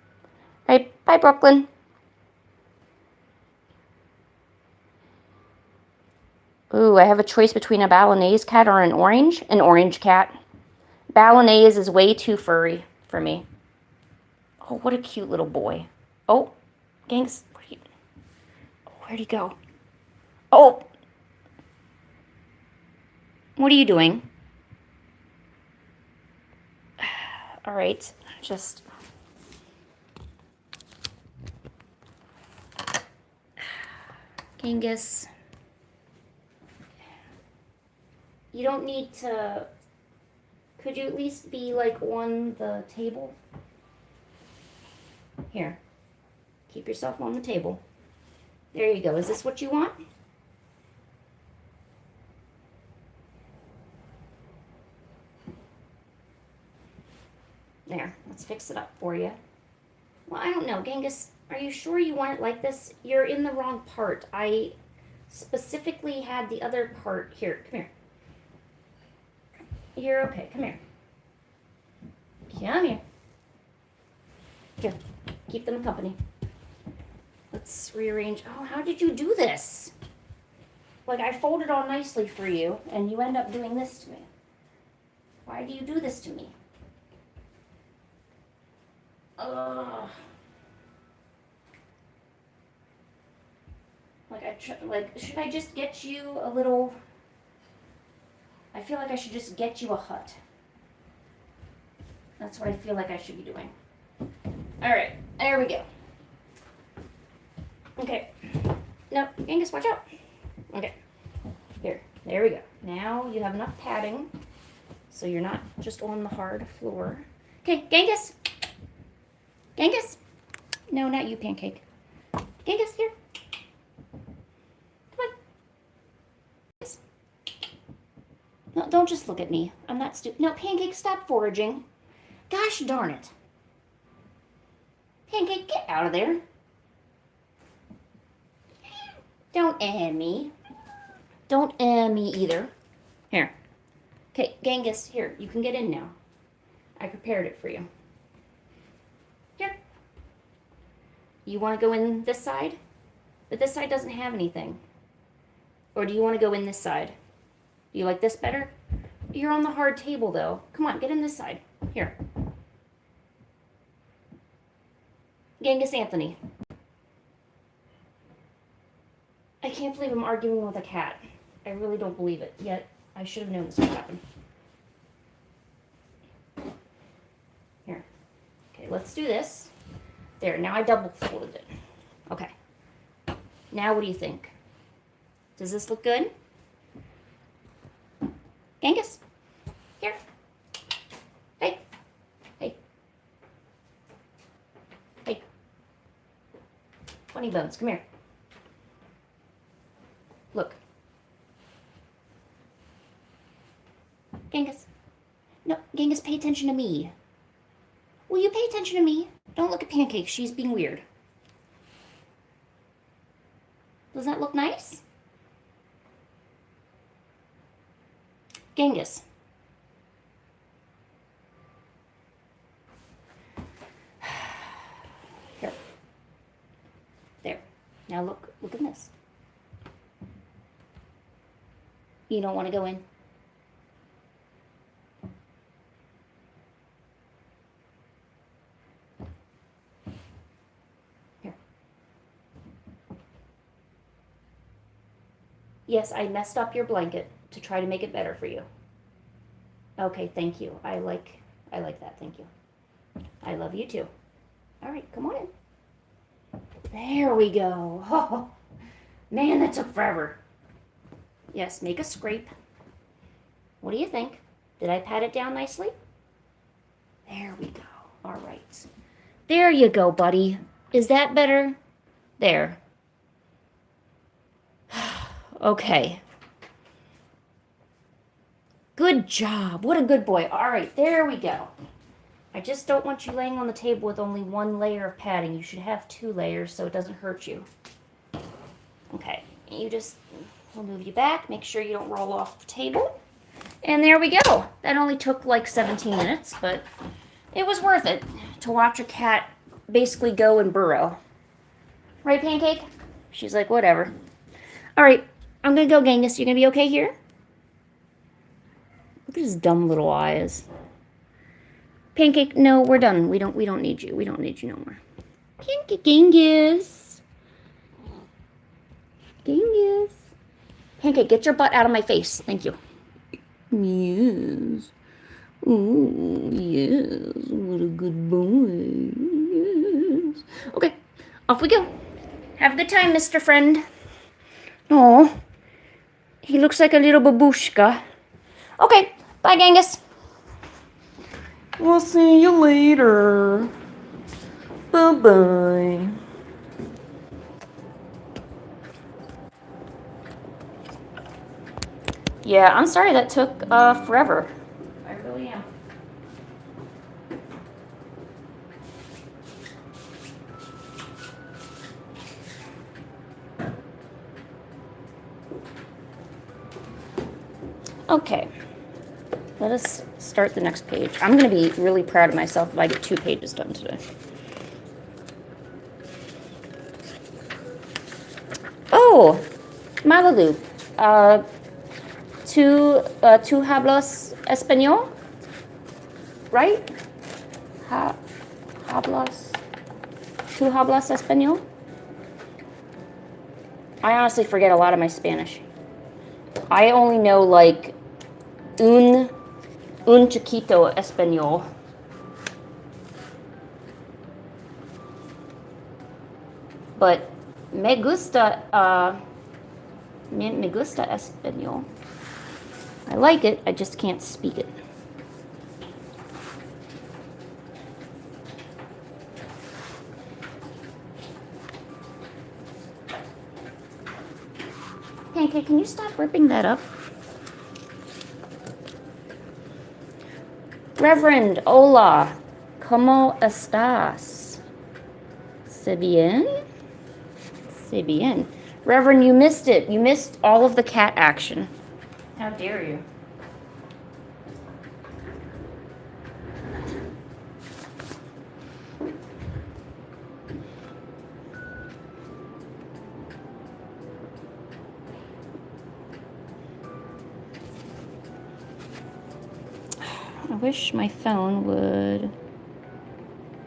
All right, bye, Brooklyn. Ooh, I have a choice between a Balinese cat or an orange cat. Balinese is way too furry for me. Oh, what a cute little boy. Oh, Gangs, where'd he go? Oh, what are you doing? All right, just... Genghis, you don't need to... Could you at least be, like, on the table? Here. Keep yourself on the table. There you go. Is this what you want? There. Let's fix it up for you. Well, I don't know. Genghis, are you sure you want it like this? You're in the wrong part. I specifically had the other part. Here, come here. You're okay. Come here. Come here. Here. Keep them company. Let's rearrange. Oh, how did you do this? Like, I folded all nicely for you, and you end up doing this to me. Why do you do this to me? Ugh. Like, should I just get you a little... I feel like I should just get you a hut. That's what I feel like I should be doing. All right, there we go. Okay. No, Angus, watch out. Okay. Here. There we go. Now you have enough padding so you're not just on the hard floor. Okay, Genghis. Genghis. No, not you, Pancake. Genghis, here. Come on. Yes. No, don't just look at me. I'm not stupid. No, Pancake, stop foraging. Gosh darn it. Pancake, get out of there. Don't me. Don't me either. Here. Okay, Genghis, here. You can get in now. I prepared it for you. Here. You want to go in this side? But this side doesn't have anything. Or do you want to go in this side? Do you like this better? You're on the hard table, though. Come on, get in this side. Here. Genghis Anthony. I can't believe I'm arguing with a cat. I really don't believe it. Yet, I should have known this would happen. Here. Okay, let's do this. There, now I double folded it. Okay. Now what do you think? Does this look good? Genghis? Here. Hey. Hey. Hey. Funny bones, come here. Look. Genghis. No, Genghis, pay attention to me. Will you pay attention to me? Don't look at Pancake. She's being weird. Does that look nice? Genghis. Here. There. Now look at this. You don't want to go in? Here. Yes, I messed up your blanket to try to make it better for you. Okay, thank you. I like that. Thank you. I love you too. All right, come on in. There we go. Oh, man, that took forever. Yes, make a scrape. What do you think? Did I pat it down nicely? There we go. All right. There you go, buddy. Is that better? There. Okay. Good job. What a good boy. All right, there we go. I just don't want you laying on the table with only one layer of padding. You should have 2 layers so it doesn't hurt you. Okay, you just... We'll move you back. Make sure you don't roll off the table. And there we go. That only took like 17 minutes, but it was worth it to watch a cat basically go and burrow. Right, Pancake? She's like, whatever. All right, I'm going to go, Genghis. You're going to be okay here? Look at his dumb little eyes. Pancake, no, we're done. We don't need you. We don't need you no more. Pancake, Genghis. Genghis. Pancake, get your butt out of my face. Thank you. Yes. Oh, yes. What a good boy. Yes. Okay, off we go. Have a good time, Mr. Friend. Oh, he looks like a little babushka. Okay, bye, Genghis. We'll see you later. Bye-bye. Yeah, I'm sorry that took forever. I really am. Okay, let us start the next page. I'm going to be really proud of myself if I get 2 pages done today. Oh, Malalu. Tú hablas español? Right? ¿Tú hablas español? I honestly forget a lot of my Spanish. I only know like un chiquito español. But Me gusta, me gusta español. I like it, I just can't speak it. Pancake, can you stop ripping that up? Reverend, hola. ¿Cómo estás? ¿Se bien? ¿Se bien? Reverend, you missed it. You missed all of the cat action. How dare you? I wish my phone would.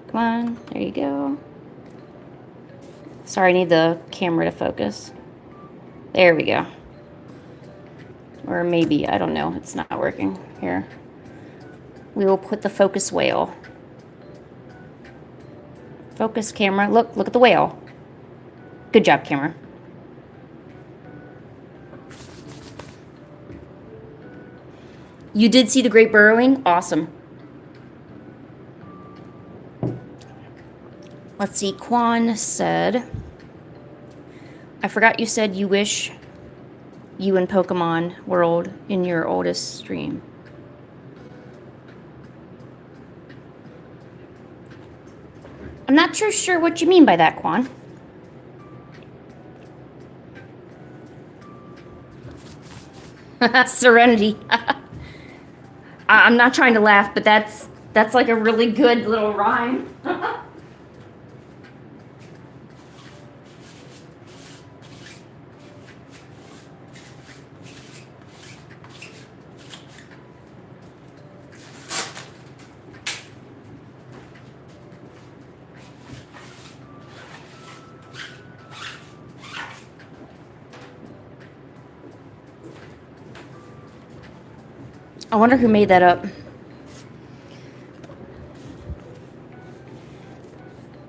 Come on, there you go. Sorry, I need the camera to focus. There we go. Or maybe, I don't know, it's not working. Here. We will put the focus whale. Focus camera. Look at the whale. Good job, camera. You did see the great burrowing? Awesome. Let's see, Quan said, I forgot you said you wish you and Pokemon World in your oldest stream. I'm not sure what you mean by that, Quan. Serenity. I'm not trying to laugh, but that's like a really good little rhyme. I wonder who made that up.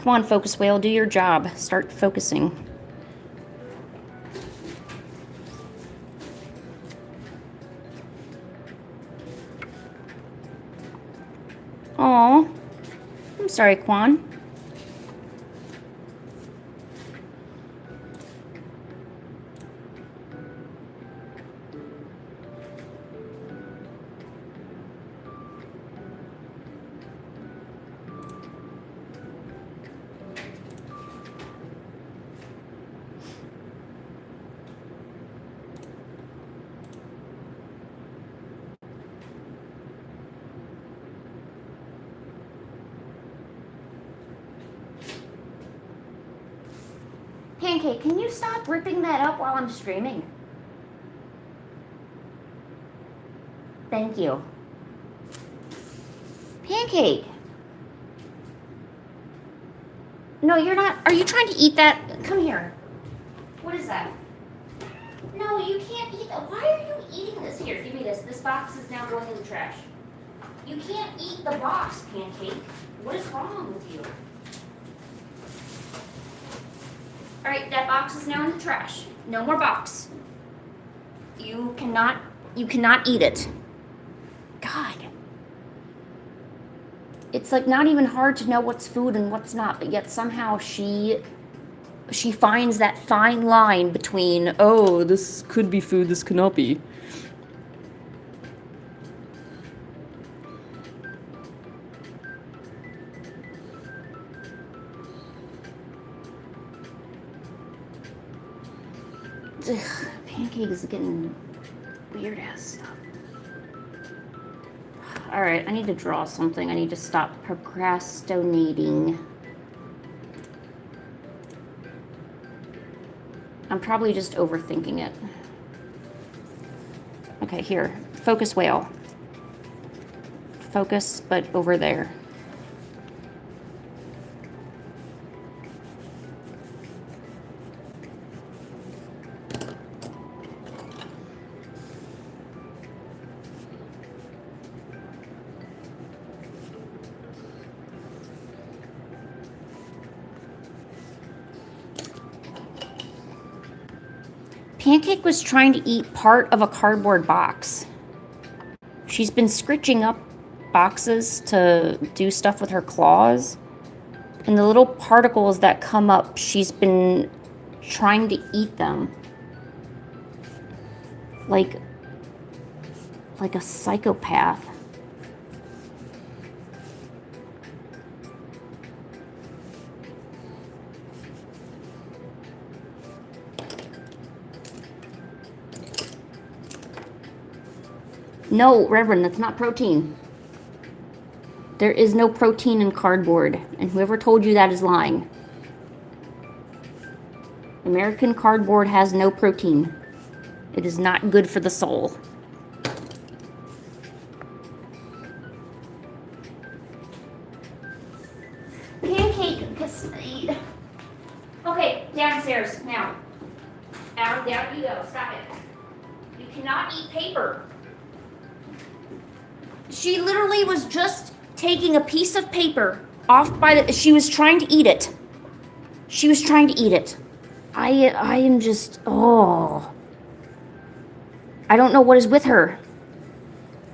Come on, Focus Whale, do your job. Start focusing. Aw. I'm sorry, Quan. Pancake, can you stop ripping that up while I'm streaming? Thank you. Pancake. No, you're not. Are you trying to eat that? Come here. What is that? No, you can't eat that. Why are you eating this? Here, give me this. This box is now going in the trash. You can't eat the box, Pancake. What is wrong with you? All right, that box is now in the trash. No more box. You cannot eat it. God. It's like not even hard to know what's food and what's not, but yet somehow she finds that fine line between, oh, this could be food, this cannot be. Ugh, Pancake is getting weird ass stuff. All right, I need to draw something. I need to stop procrastinating. I'm probably just overthinking it. Okay, here. Focus whale. Focus, but over there. Pancake was trying to eat part of a cardboard box. She's been scritching up boxes to do stuff with her claws. And the little particles that come up, she's been trying to eat them. Like a psychopath. No, Reverend, that's not protein. There is no protein in cardboard, and whoever told you that is lying. American cardboard has no protein. It is not good for the soul. Pancake. Okay, downstairs now. Down you go. Stop it. You cannot eat paper. She literally was just taking a piece of paper off by the... She was trying to eat it. She was trying to eat it. I am just... Oh. I don't know what is with her.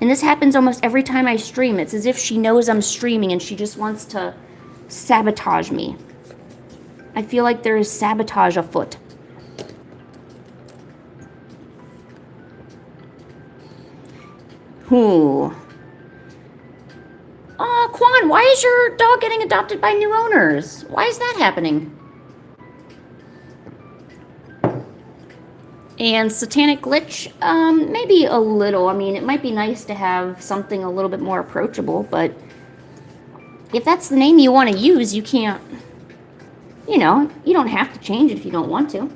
And this happens almost every time I stream. It's as if she knows I'm streaming and she just wants to sabotage me. I feel like there is sabotage afoot. Who? Oh, Quan, why is your dog getting adopted by new owners? Why is that happening? And Satanic Glitch, maybe a little. I mean, it might be nice to have something a little bit more approachable, but if that's the name you want to use, you can't, you know, you don't have to change it if you don't want to.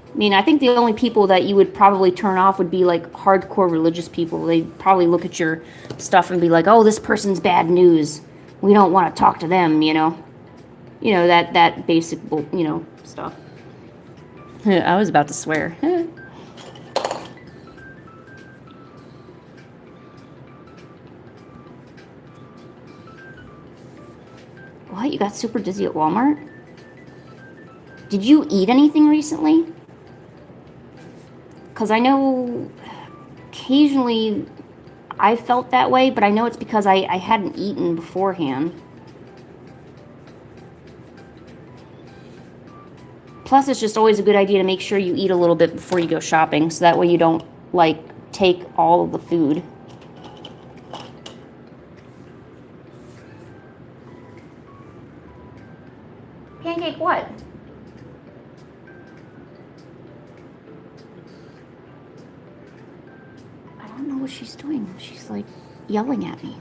I mean, I think the only people that you would probably turn off would be like hardcore religious people. They'd probably look at your stuff and be like, oh, this person's bad news. We don't want to talk to them, you know. You know, that basic, you know, stuff. I was about to swear. What? You got super dizzy at Walmart? Did you eat anything recently? Because I know occasionally I felt that way, but I know it's because I hadn't eaten beforehand. Plus, it's just always a good idea to make sure you eat a little bit before you go shopping, so that way you don't, like, take all of the food. Pancake what? I don't know what she's doing. She's, like, yelling at me.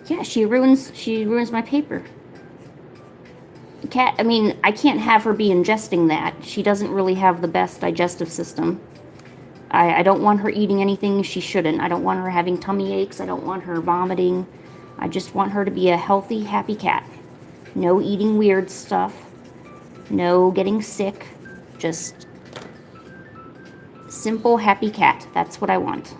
Yeah, she ruins my paper. Cat, I mean, I can't have her be ingesting that. She doesn't really have the best digestive system. I don't want her eating anything she shouldn't. I don't want her having tummy aches. I don't want her vomiting. I just want her to be a healthy, happy cat. No eating weird stuff. No getting sick. Just simple, happy cat. That's what I want.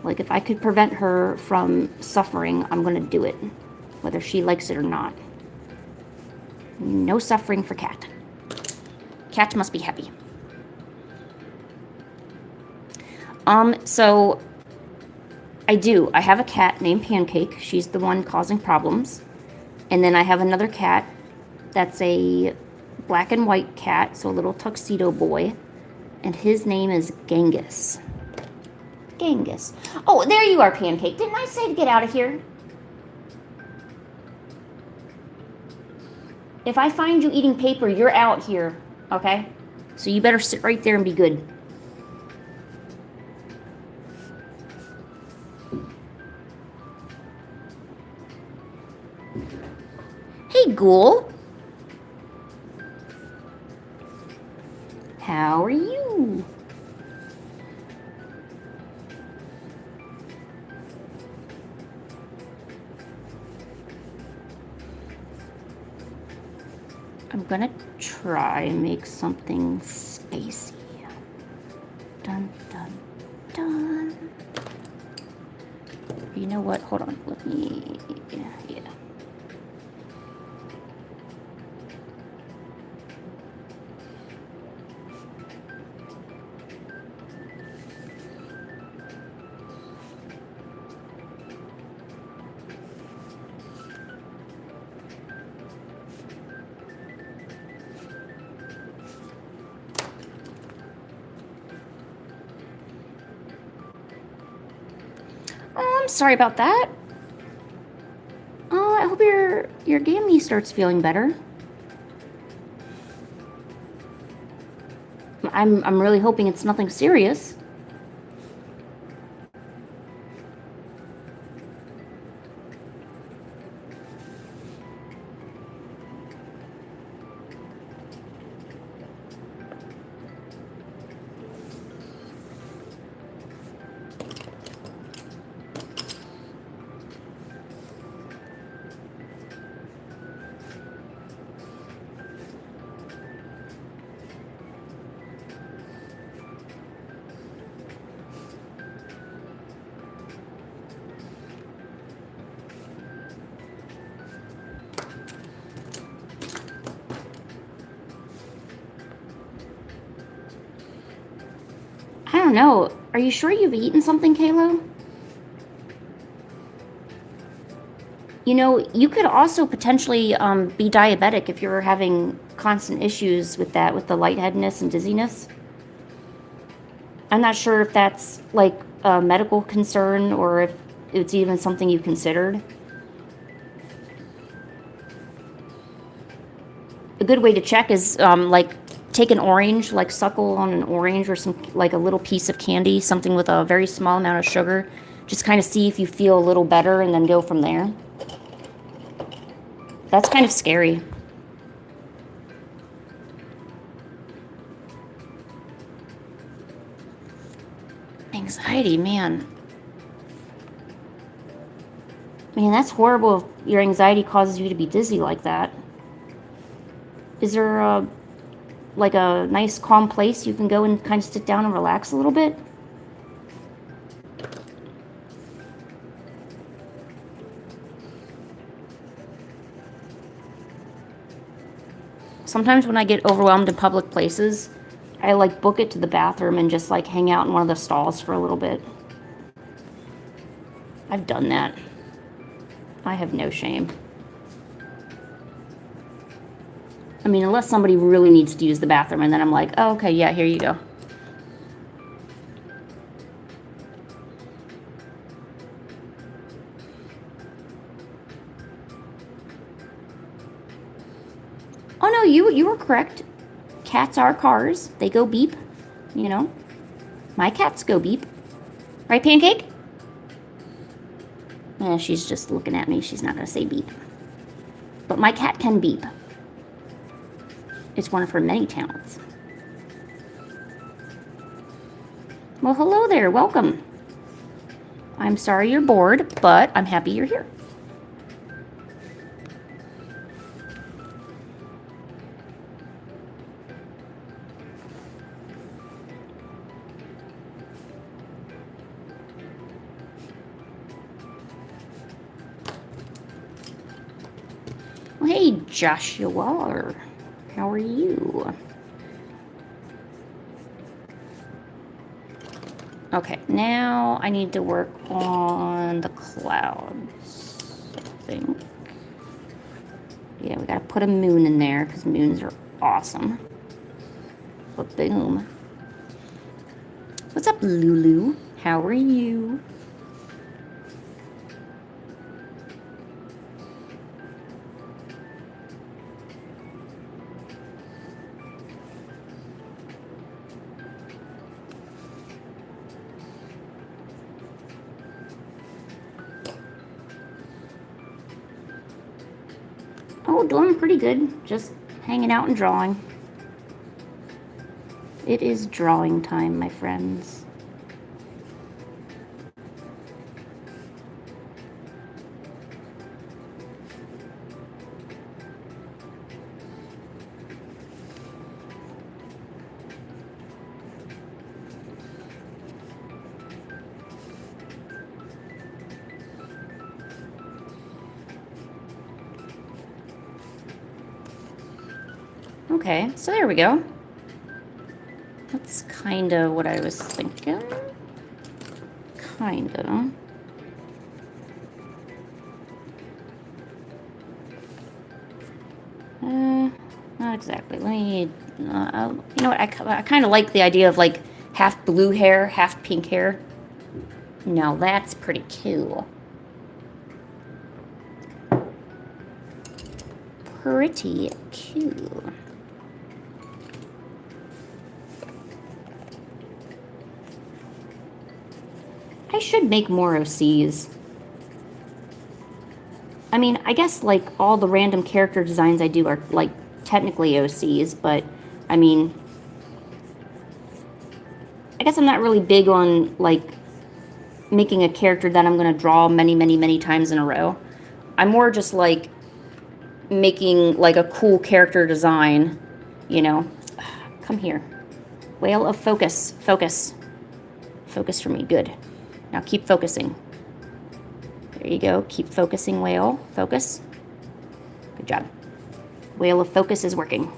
Like, if I could prevent her from suffering, I'm going to do it, whether she likes it or not. No suffering for cat. Cat must be happy. So I do. I have a cat named Pancake. She's the one causing problems. And then I have another cat that's a black and white cat, so a little tuxedo boy. And his name is Genghis. Genghis. Oh, there you are, Pancake. Didn't I say to get out of here? If I find you eating paper, you're out here, okay? So you better sit right there and be good. Hey, Ghoul. How are you? I'm gonna try and make something spacey. Dun, dun, dun. You know what? Hold on. Let me... Yeah. Oh, I'm sorry about that. Oh, I hope your gammy starts feeling better. I'm really hoping it's nothing serious. I don't know. Are you sure you've eaten something, Kalo? You know, you could also potentially be diabetic if you're having constant issues with that, with the lightheadedness and dizziness. I'm not sure if that's like a medical concern or if it's even something you considered. A good way to check is like take an orange, like suckle on an orange or some like a little piece of candy, something with a very small amount of sugar. Just kind of see if you feel a little better and then go from there. That's kind of scary. Anxiety, man. Man, that's horrible if your anxiety causes you to be dizzy like that. Is there like a nice calm place you can go and kind of sit down and relax a little bit? Sometimes when I get overwhelmed in public places, I like book it to the bathroom and just like hang out in one of the stalls for a little bit. I've done that. I have no shame. I mean, unless somebody really needs to use the bathroom, and then I'm like, oh, okay, yeah, here you go. Oh no, you were correct. Cats are cars. They go beep. You know, my cats go beep. Right, Pancake? Yeah, she's just looking at me. She's not gonna say beep. But my cat can beep. It's one of her many talents. Well, hello there. Welcome. I'm sorry you're bored, but I'm happy you're here. Well, hey, Joshua. How are you? Okay, now I need to work on the clouds, I think. Yeah, we gotta put a moon in there because moons are awesome. But boom. What's up, Lulu? How are you? Oh, doing pretty good. Just hanging out and drawing. It is drawing time, my friends. Okay, so there we go. That's kind of what I was thinking. Kind of. Not exactly. Let me, you know what, I kind of like the idea of like half blue hair, half pink hair. Now that's pretty cool. Pretty cool. I should make more OCs. I mean, I guess like all the random character designs I do are like technically OCs, but I mean, I guess I'm not really big on like making a character that I'm going to draw many, many, many times in a row. I'm more just like making like a cool character design, you know. Come here. Whale of focus. Focus. Focus for me. Good. Now keep focusing. There you go. Keep focusing, whale. Focus. Good job. Whale of focus is working.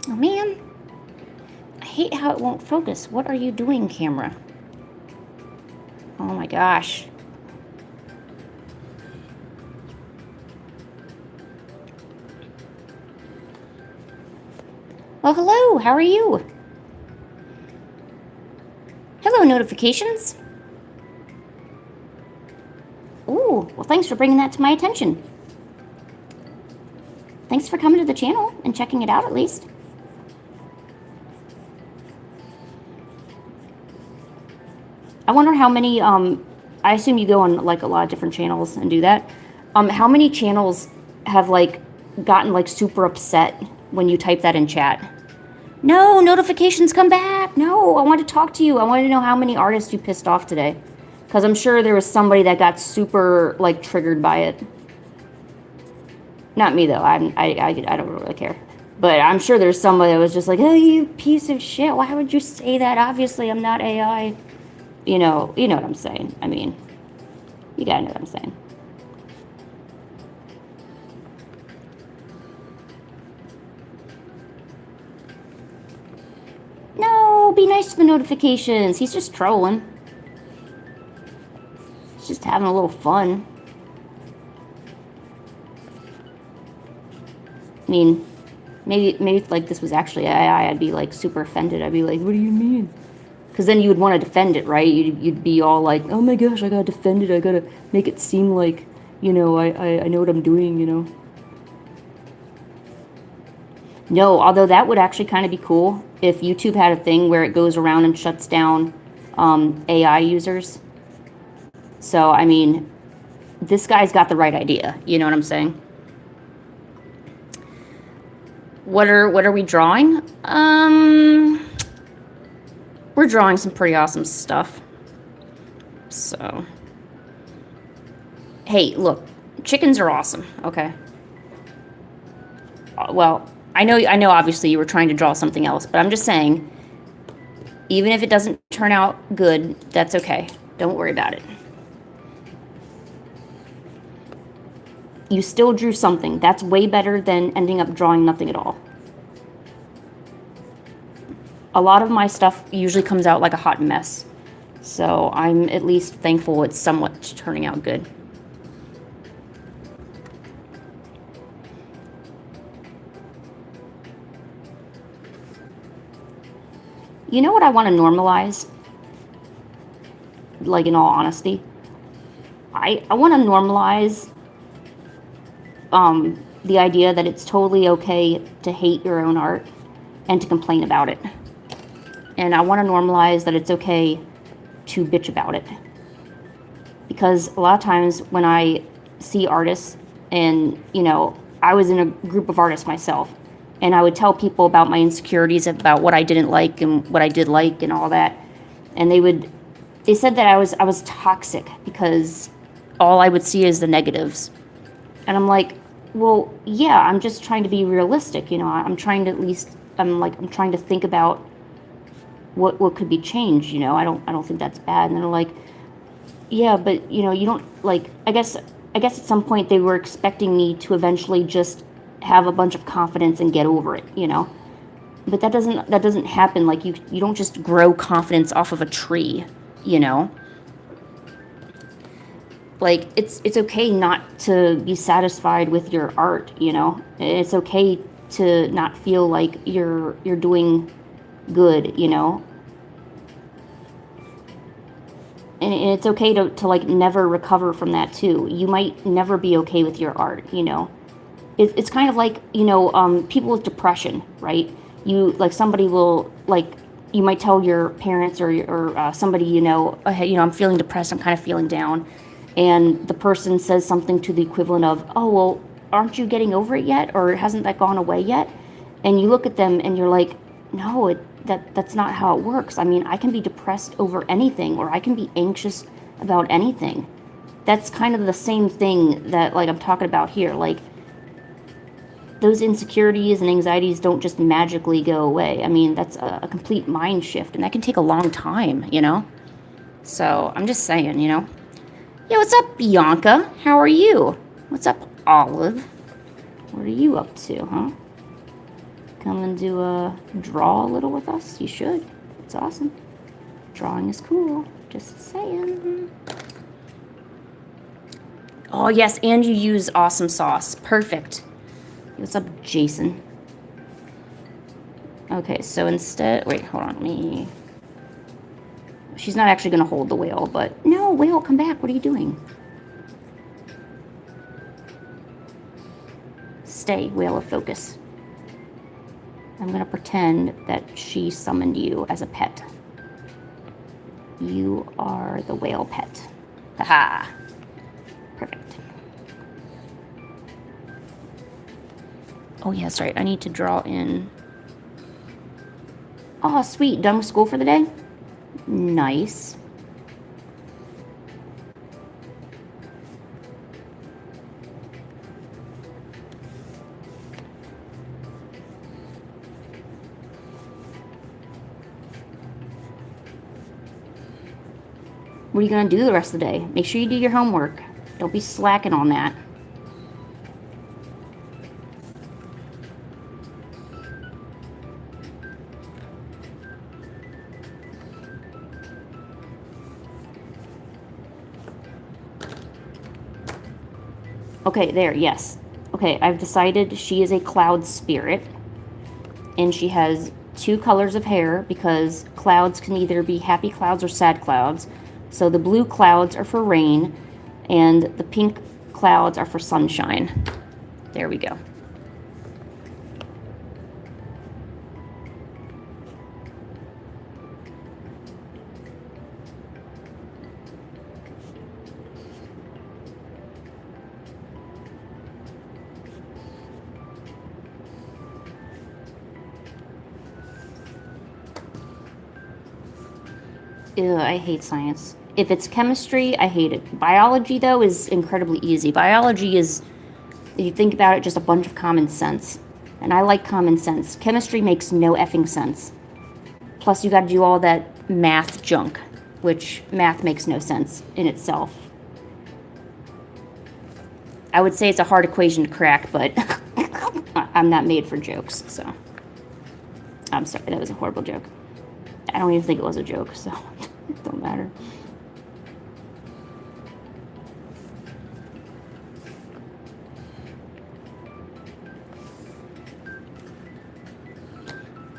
Oh man, I hate how it won't focus. What are you doing, camera? Oh my gosh. Well, hello, how are you? Hello, notifications. Ooh, well thanks for bringing that to my attention. Thanks for coming to the channel and checking it out at least. I wonder how many, I assume you go on like a lot of different channels and do that. How many channels have like gotten like super upset when you type that in chat? No, notifications come back. No, I want to talk to you. I want to know how many artists you pissed off today. Because I'm sure there was somebody that got super like triggered by it. Not me though, I don't really care. But I'm sure there's somebody that was just like, oh, you piece of shit, why would you say that? Obviously I'm not AI. You know what I'm saying. I mean, you gotta know what I'm saying. No, be nice to the notifications. He's just trolling. He's just having a little fun. I mean, maybe if like this was actually AI, I'd be like super offended. I'd be like, what do you mean? Because then you would want to defend it, right? You'd be all like, oh my gosh, I gotta defend it. I gotta make it seem like, you know, I know what I'm doing, you know. No, although that would actually kind of be cool if YouTube had a thing where it goes around and shuts down AI users. So, I mean, this guy's got the right idea. You know what I'm saying? What are we drawing? We're drawing some pretty awesome stuff. So, hey, look, chickens are awesome, okay? Well, I know obviously you were trying to draw something else, but I'm just saying, even if it doesn't turn out good, that's okay. Don't worry about it. You still drew something. That's way better than ending up drawing nothing at all. A lot of my stuff usually comes out like a hot mess. So I'm at least thankful it's somewhat turning out good. You know what I want to normalize? Like, in all honesty, I want to normalize the idea that it's totally okay to hate your own art and to complain about it. And I want to normalize that it's okay to bitch about it. Because a lot of times when I see artists, and, you know, I was in a group of artists myself, and I would tell people about my insecurities, about what I didn't like and what I did like and all that. And they said that I was toxic because all I would see is the negatives. And I'm like, well, yeah, I'm just trying to be realistic, you know. I'm trying to at least, I'm trying to think about what could be changed, you know. I don't think that's bad. And they're like, yeah, but, you know, you don't, like, I guess at some point they were expecting me to eventually just have a bunch of confidence and get over it, you know. But that doesn't happen. Like, you don't just grow confidence off of a tree, you know. Like, it's okay not to be satisfied with your art, you know. It's okay to not feel like you're doing good, you know. And it's okay to like never recover from that too. You might never be okay with your art, you know. It's kind of like, you know, people with depression, right? You, like, somebody will, like, you might tell your parents or somebody, you know, hey, you know, I'm feeling depressed, I'm kind of feeling down. And the person says something to the equivalent of, oh, well, aren't you getting over it yet? Or hasn't that gone away yet? And you look at them and you're like, no, that's not how it works. I mean, I can be depressed over anything, or I can be anxious about anything. That's kind of the same thing that, like, I'm talking about here. Like, those insecurities and anxieties don't just magically go away. I mean, that's a complete mind shift, and that can take a long time, you know? So, I'm just saying, you know? Yo, what's up, Bianca? How are you? What's up, Olive? What are you up to, huh? Come and do a draw a little with us? You should. It's awesome. Drawing is cool. Just saying. Oh, yes, and you use awesome sauce. Perfect. What's up, Jason? Okay, so instead... Wait, hold on. Me. She's not actually going to hold the whale, but... No, whale, come back. What are you doing? Stay, whale of focus. I'm going to pretend that she summoned you as a pet. You are the whale pet. Haha. Perfect. Oh, yeah, that's right. I need to draw in... Oh, sweet. Done with school for the day? Nice. What are you going to do the rest of the day? Make sure you do your homework. Don't be slacking on that. Okay, there, yes. Okay, I've decided she is a cloud spirit. And she has 2 colors of hair, because clouds can either be happy clouds or sad clouds. So the blue clouds are for rain, and the pink clouds are for sunshine. There we go. Ew, I hate science. If it's chemistry, I hate it. Biology, though, is incredibly easy. Biology is, if you think about it, just a bunch of common sense. And I like common sense. Chemistry makes no effing sense. Plus, you gotta do all that math junk, which math makes no sense in itself. I would say it's a hard equation to crack, but I'm not made for jokes, so. I'm sorry, that was a horrible joke. I don't even think it was a joke, so it don't matter.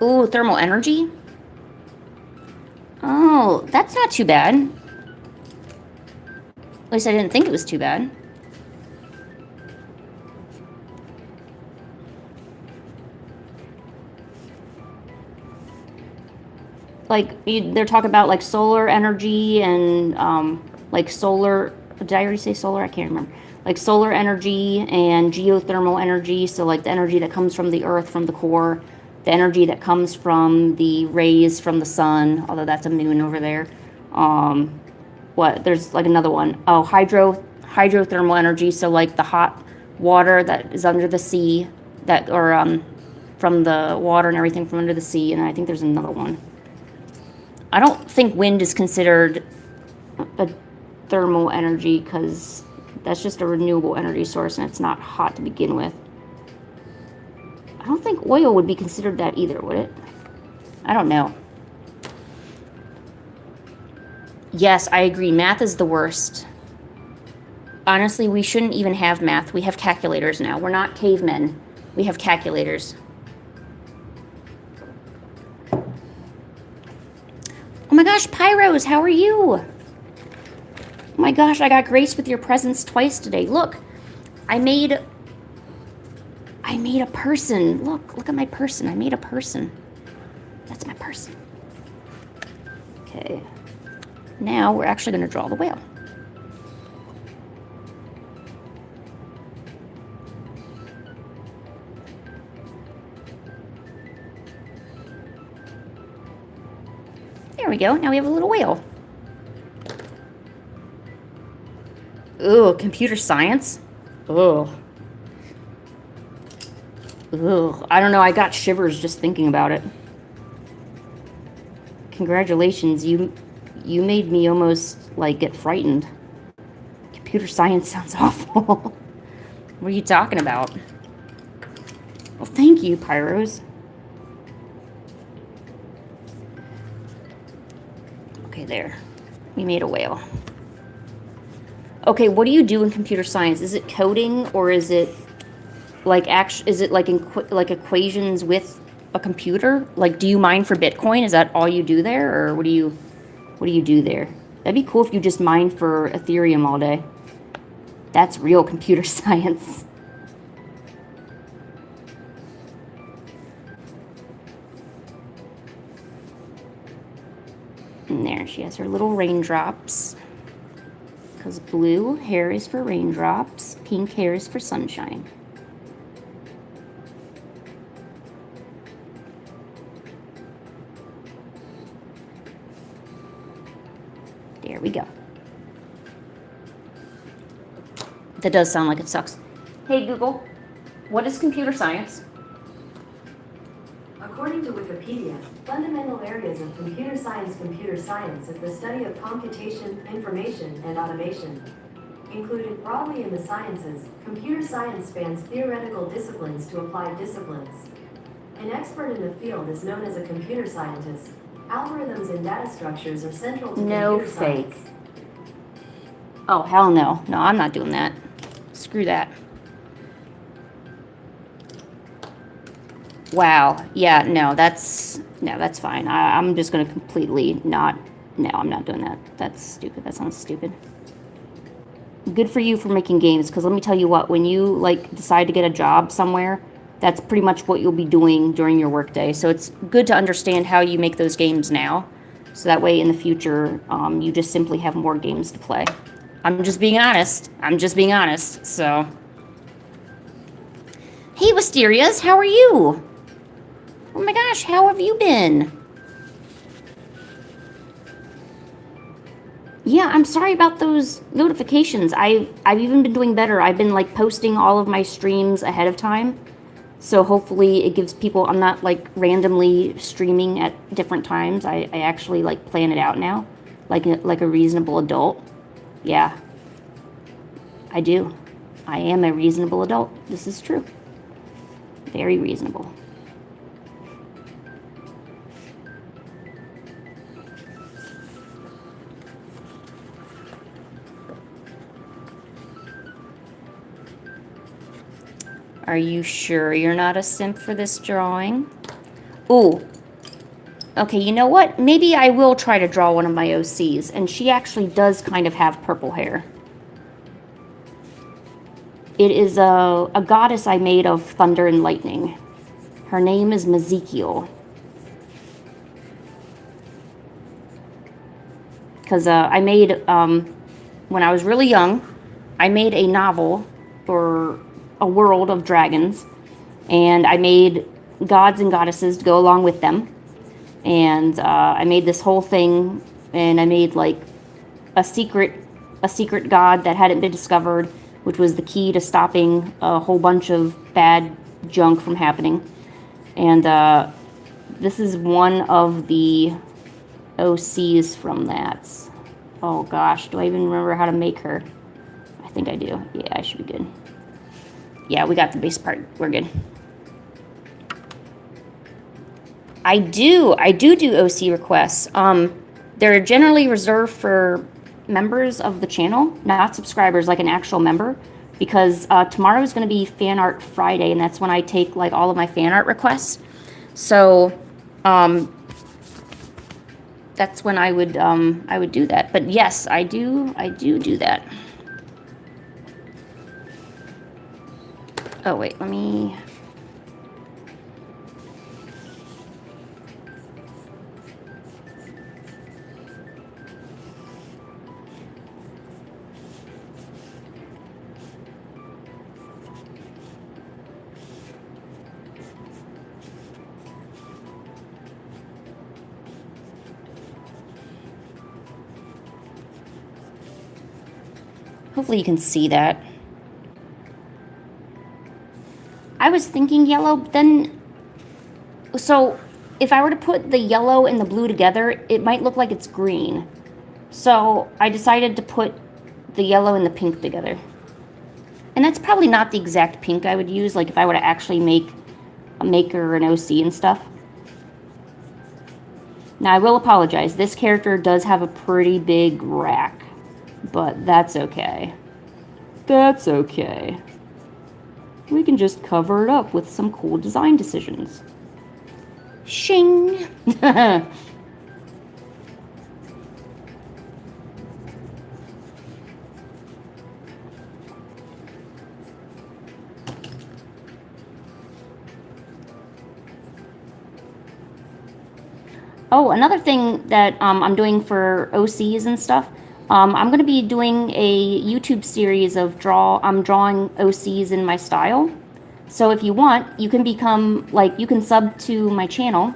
Ooh, thermal energy? Oh, that's not too bad. At least I didn't think it was too bad. Like, they're talking about, like, solar energy and, like, solar... Did I already say solar? I can't remember. Like, solar energy and geothermal energy. So, like, the energy that comes from the earth, from the core. The energy that comes from the rays from the sun. Although that's a moon over there. What? There's, like, another one. Oh, hydrothermal energy. So, like, the hot water that is under the sea. That, or, from the water and everything from under the sea. And I think there's another one. I don't think wind is considered a thermal energy because that's just a renewable energy source and it's not hot to begin with. I don't think oil would be considered that either, would it? I don't know. Yes, I agree. Math is the worst. Honestly, we shouldn't even have math. We have calculators now. We're not cavemen. We have calculators. Oh my gosh, Pyros, how are you? Oh my gosh, I got graced with your presence twice today. Look, I made a person. Look at my person. I made a person. That's my person. Okay. Now we're actually going to draw the whale. There we go. Now we have a little whale. Ugh, computer science? Ugh. Ugh. I don't know. I got shivers just thinking about it. Congratulations. You made me almost, like, get frightened. Computer science sounds awful. What are you talking about? Well, thank you, Pyros. Okay, there. We made a whale. Okay, what do you do in computer science? Is it coding or is it like like equations with a computer? Like, do you mine for Bitcoin? Is that all you do there, or what do you do there? That'd be cool if you just mined for Ethereum all day. That's real computer science. And there, she has her little raindrops. Because blue hair is for raindrops, pink hair is for sunshine. There we go. That does sound like it sucks. Hey Google, what is computer science? According to Wikipedia, fundamental areas of computer science is the study of computation, information, and automation. Included broadly in the sciences, computer science spans theoretical disciplines to applied disciplines. An expert in the field is known as a computer scientist. Algorithms and data structures are central to computer science. Oh, hell no. No, I'm not doing that. Screw that. Wow. Yeah, no, that's fine. I'm just going to completely not... No, I'm not doing that. That's stupid. That sounds stupid. Good for you for making games, because let me tell you what, when you, like, decide to get a job somewhere, that's pretty much what you'll be doing during your workday. So it's good to understand how you make those games now, so that way in the future, you just simply have more games to play. I'm just being honest. So... Hey, Wisterias, how are you? Oh my gosh, how have you been? Yeah, I'm sorry about those notifications. I've even been doing better. I've been, like, posting all of my streams ahead of time. So hopefully it gives people... I'm not, like, randomly streaming at different times. I actually, like, plan it out now. Like a reasonable adult. Yeah. I do. I am a reasonable adult. This is true. Very reasonable. Are you sure you're not a simp for this drawing? Ooh. Okay, you know what? Maybe I will try to draw one of my OCs, and she actually does kind of have purple hair. It is a goddess I made of thunder and lightning. Her name is Ezekiel. Because I made, when I was really young, I made a novel for a world of dragons, and I made gods and goddesses to go along with them. And I made this whole thing, and I made like a secret god that hadn't been discovered, which was the key to stopping a whole bunch of bad junk from happening. And this is one of the OCs from that. Oh gosh, do I even remember how to make her? I think I do. Yeah, I should be good. Yeah, we got the base part. We're good. I do OC requests. They're generally reserved for members of the channel, not subscribers, like an actual member, because tomorrow is going to be Fan Art Friday, and that's when I take like all of my fan art requests. So that's when I would do that. But yes, I do that. Oh wait, let me. Hopefully you can see that. I was thinking yellow, but then, so if I were to put the yellow and the blue together, it might look like it's green. So I decided to put the yellow and the pink together. And that's probably not the exact pink I would use, like if I were to actually make a maker and OC and stuff. Now I will apologize, this character does have a pretty big rack. But that's okay. That's okay. We can just cover it up with some cool design decisions. Shing! Oh, another thing that I'm doing for OCs and stuff, I'm going to be doing a YouTube series of I'm drawing OCs in my style. So if you want, you can become, like, you can sub to my channel,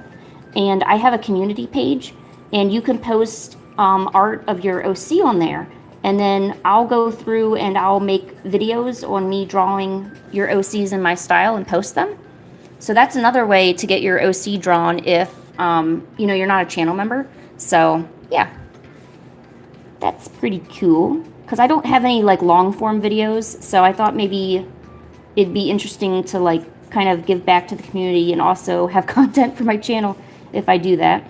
and I have a community page, and you can post art of your OC on there. And then I'll go through and I'll make videos on me drawing your OCs in my style and post them. So that's another way to get your OC drawn if, you know, you're not a channel member. So, yeah. That's pretty cool. Because I don't have any, like, long-form videos, so I thought maybe it'd be interesting to, like, kind of give back to the community and also have content for my channel if I do that.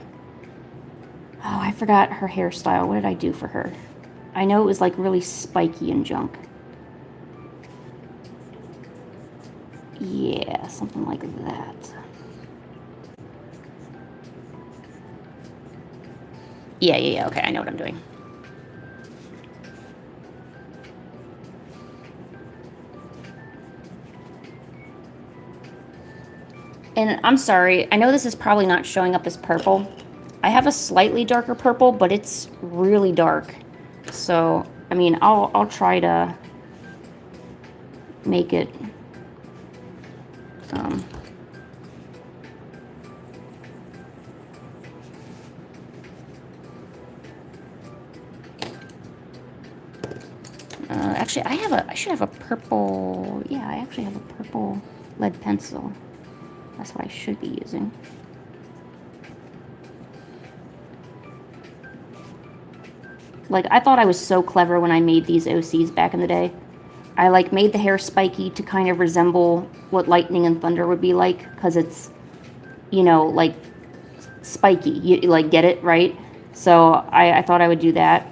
Oh, I forgot her hairstyle. What did I do for her? I know it was, like, really spiky and junk. Yeah, something like that. Yeah, okay, I know what I'm doing. And I'm sorry, I know this is probably not showing up as purple. I have a slightly darker purple, but it's really dark. So, I mean, I'll try to make it actually, I should have a purple, yeah, I actually have a purple lead pencil. That's what I should be using. Like, I thought I was so clever when I made these OCs back in the day. I, like, made the hair spiky to kind of resemble what lightning and thunder would be like, because it's, you know, like, spiky. You, like, get it, right? So I thought I would do that.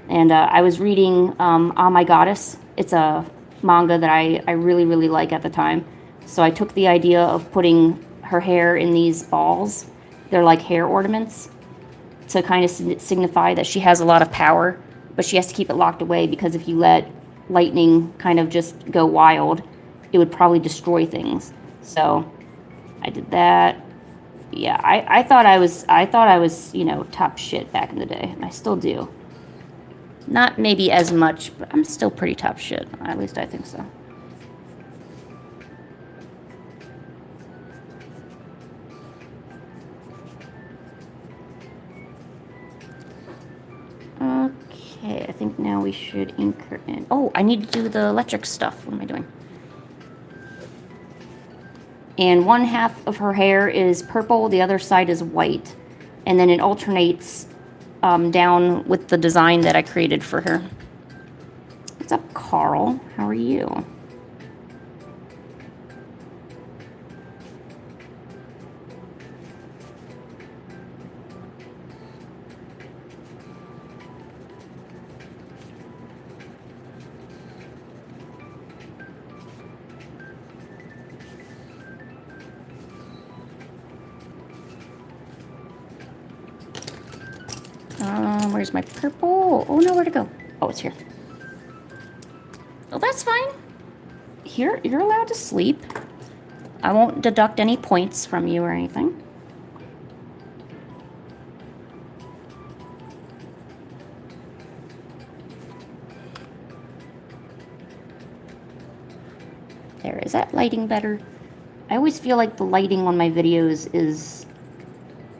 And I was reading On My Goddess. It's a manga that I really, like at the time. So I took the idea of putting her hair in these balls They're like hair ornaments to kind of signify that she has a lot of power, but she has to keep it locked away because if you let lightning kind of just go wild, it would probably destroy things. So I did that. Yeah, I thought I was, you know, top shit back in the day, and I still do. Not maybe as much, but I'm still pretty top shit. At least I think so. Okay, I think now we should ink her in. Oh, I need to do the electric stuff. What am I doing? And one half of her hair is purple, the other side is white. And then it alternates down with the design that I created for her. What's up, Carl? How are you? Where's my purple? Oh no, where'd it go? Oh, it's here. Oh, that's fine. Here, you're allowed to sleep. I won't deduct any points from you or anything. There, is that lighting better? I always feel like the lighting on my videos is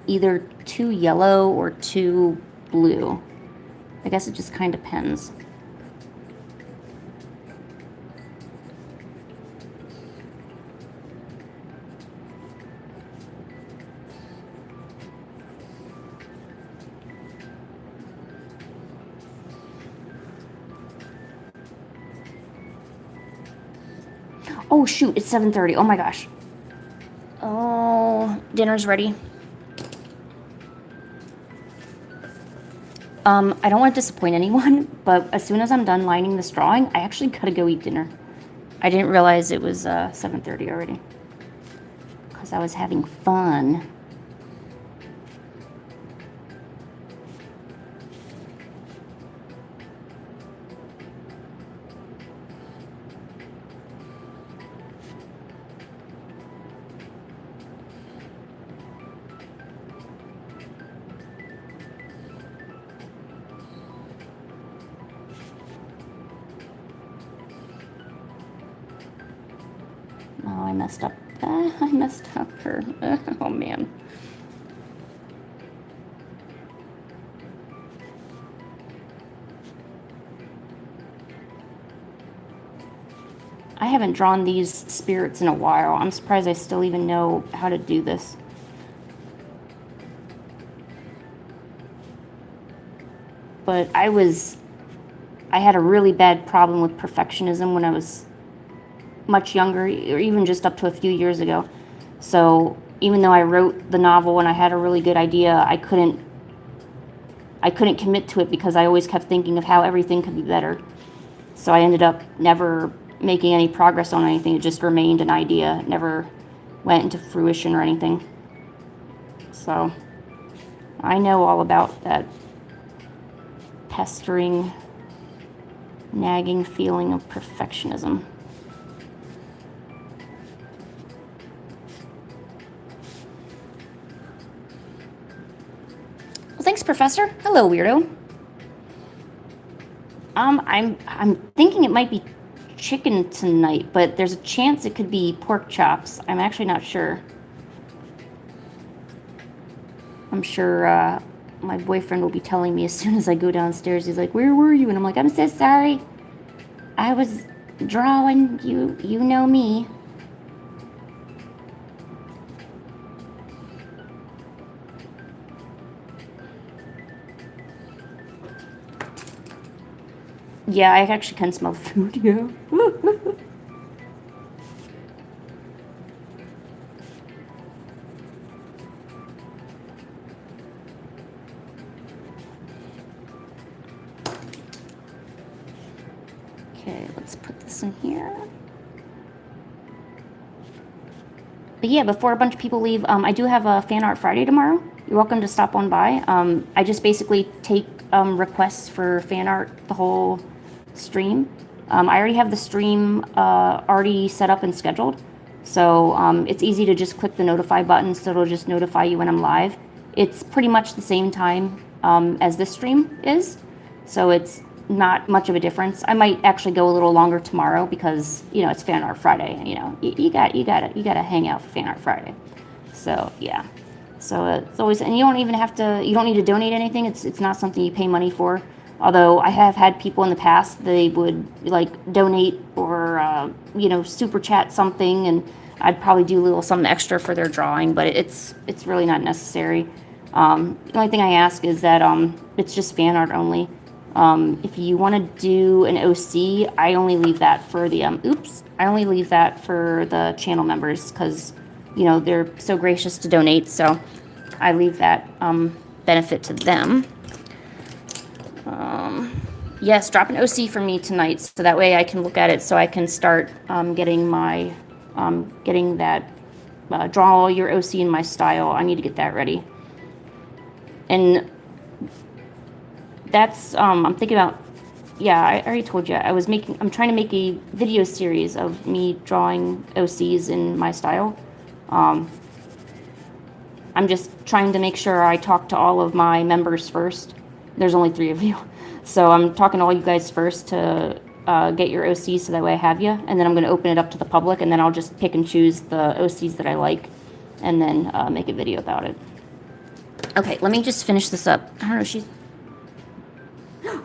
either too yellow or too blue. I guess it just kind of depends. Oh shoot, it's 7:30. Oh my gosh. Oh, dinner's ready. I don't want to disappoint anyone, but as soon as I'm done lining this drawing, I actually gotta go eat dinner. I didn't realize it was 7:30 already. Because I was having fun. Oh, I messed up. I messed up her. Oh, man. I haven't drawn these spirits in a while. I'm surprised I still even know how to do this. But I had a really bad problem with perfectionism when I was much younger, or even just up to a few years ago. So even though I wrote the novel and I had a really good idea, I couldn't commit to it because I always kept thinking of how everything could be better. So I ended up never making any progress on anything. It just remained an idea. It never went into fruition or anything. So I know all about that pestering, nagging feeling of perfectionism. Well, thanks, Professor. Hello, weirdo. I'm thinking it might be chicken tonight, but there's a chance it could be pork chops. I'm actually not sure. I'm sure my boyfriend will be telling me as soon as I go downstairs. He's like, "Where were you?" And I'm like, "I'm so sorry. I was drawing. You know me." Yeah, I actually can smell the food, yeah. Okay, let's put this in here. But yeah, before a bunch of people leave, I do have a Fan Art Friday tomorrow. You're welcome to stop on by. I just basically take requests for fan art the whole stream. I already have the stream already set up and scheduled. So it's easy to just click the notify button, so it'll just notify you when I'm live. It's pretty much the same time as this stream is, so it's not much of a difference. I might actually go a little longer tomorrow because, you know, it's Fan Art Friday. You know, you gotta hang out for Fan Art Friday. So yeah, so it's always, and you don't even have to. You don't need to donate anything. It's not something you pay money for. Although I have had people in the past, they would like donate or you know, super chat something, and I'd probably do a little something extra for their drawing, but it's really not necessary. The only thing I ask is that it's just fan art only. If you want to do an OC, I only leave that for the I only leave that for the channel members because, you know, they're so gracious to donate, so I leave that benefit to them. Yes, drop an OC for me tonight, so that way I can look at it, so I can start getting my getting that draw your OC in my style. I need to get that ready. And that's I'm thinking about, yeah, I already told you I'm trying to make a video series of me drawing OCs in my style. I'm just trying to make sure I talk to all of my members first. There's only 3 of you, so I'm talking to all you guys first to get your OCs, so that way I have you, and then I'm going to open it up to the public, and then I'll just pick and choose the OCs that I like, and then make a video about it. Okay, let me just finish this up. I don't know, she's...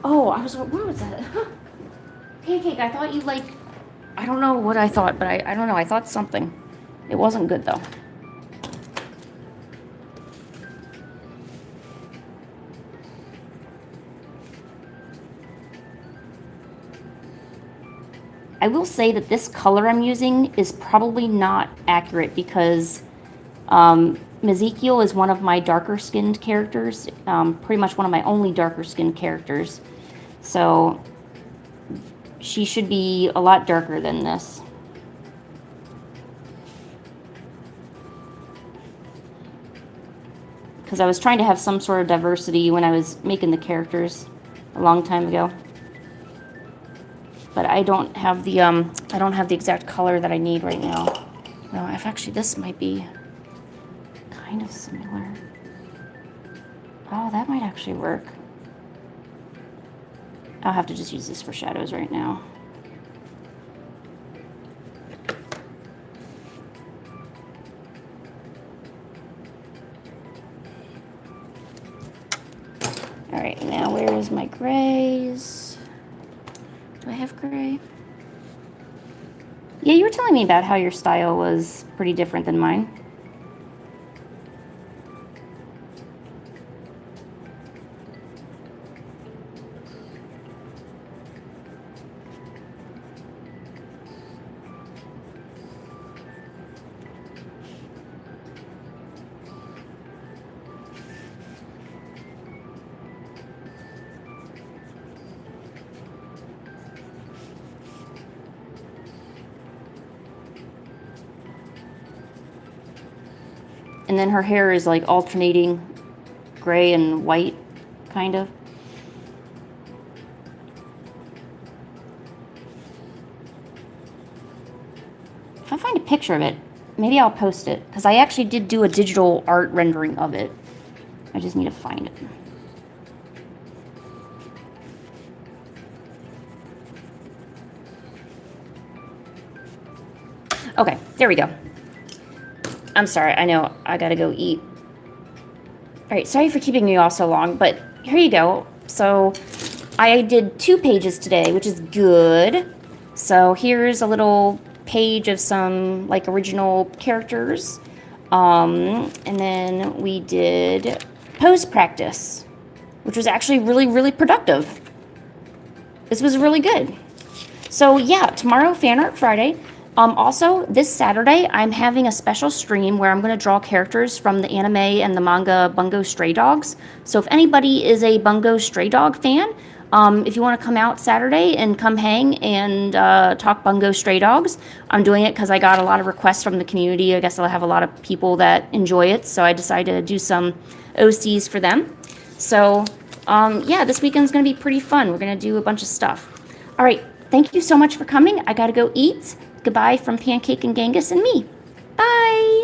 Oh, where was that? Pancake, I thought you like... I don't know what I thought, but I don't know, I thought something. It wasn't good, though. I will say that this color I'm using is probably not accurate because Ezekiel is one of my darker skinned characters, pretty much one of my only darker skinned characters. So she should be a lot darker than this. Because I was trying to have some sort of diversity when I was making the characters a long time ago. But I don't have the exact color that I need right now. No, if actually this might be kind of similar. Oh, that might actually work. I'll have to just use this for shadows right now. All right, now where is my grays? Do I have gray? Yeah, you were telling me about how your style was pretty different than mine. And then her hair is like alternating gray and white, kind of. If I find a picture of it, maybe I'll post it, because I actually did do a digital art rendering of it. I just need to find it. Okay, there we go. I'm sorry, I know I gotta go eat. Alright, sorry for keeping you all so long, but here you go. So, I did 2 pages today, which is good. So, here's a little page of some, like, original characters. And then we did pose practice, which was actually really, really productive. This was really good. So, yeah, tomorrow, Fan Art Friday. Also, this Saturday, I'm having a special stream where I'm going to draw characters from the anime and the manga Bungo Stray Dogs. So if anybody is a Bungo Stray Dog fan, If you want to come out Saturday and come hang and talk Bungo Stray Dogs, I'm doing it because I got a lot of requests from the community. I guess I'll have a lot of people that enjoy it, so I decided to do some OCs for them. So, yeah, this weekend's going to be pretty fun. We're going to do a bunch of stuff. All right, thank you so much for coming. I got to go eat. Goodbye from Pancake and Genghis and me. Bye.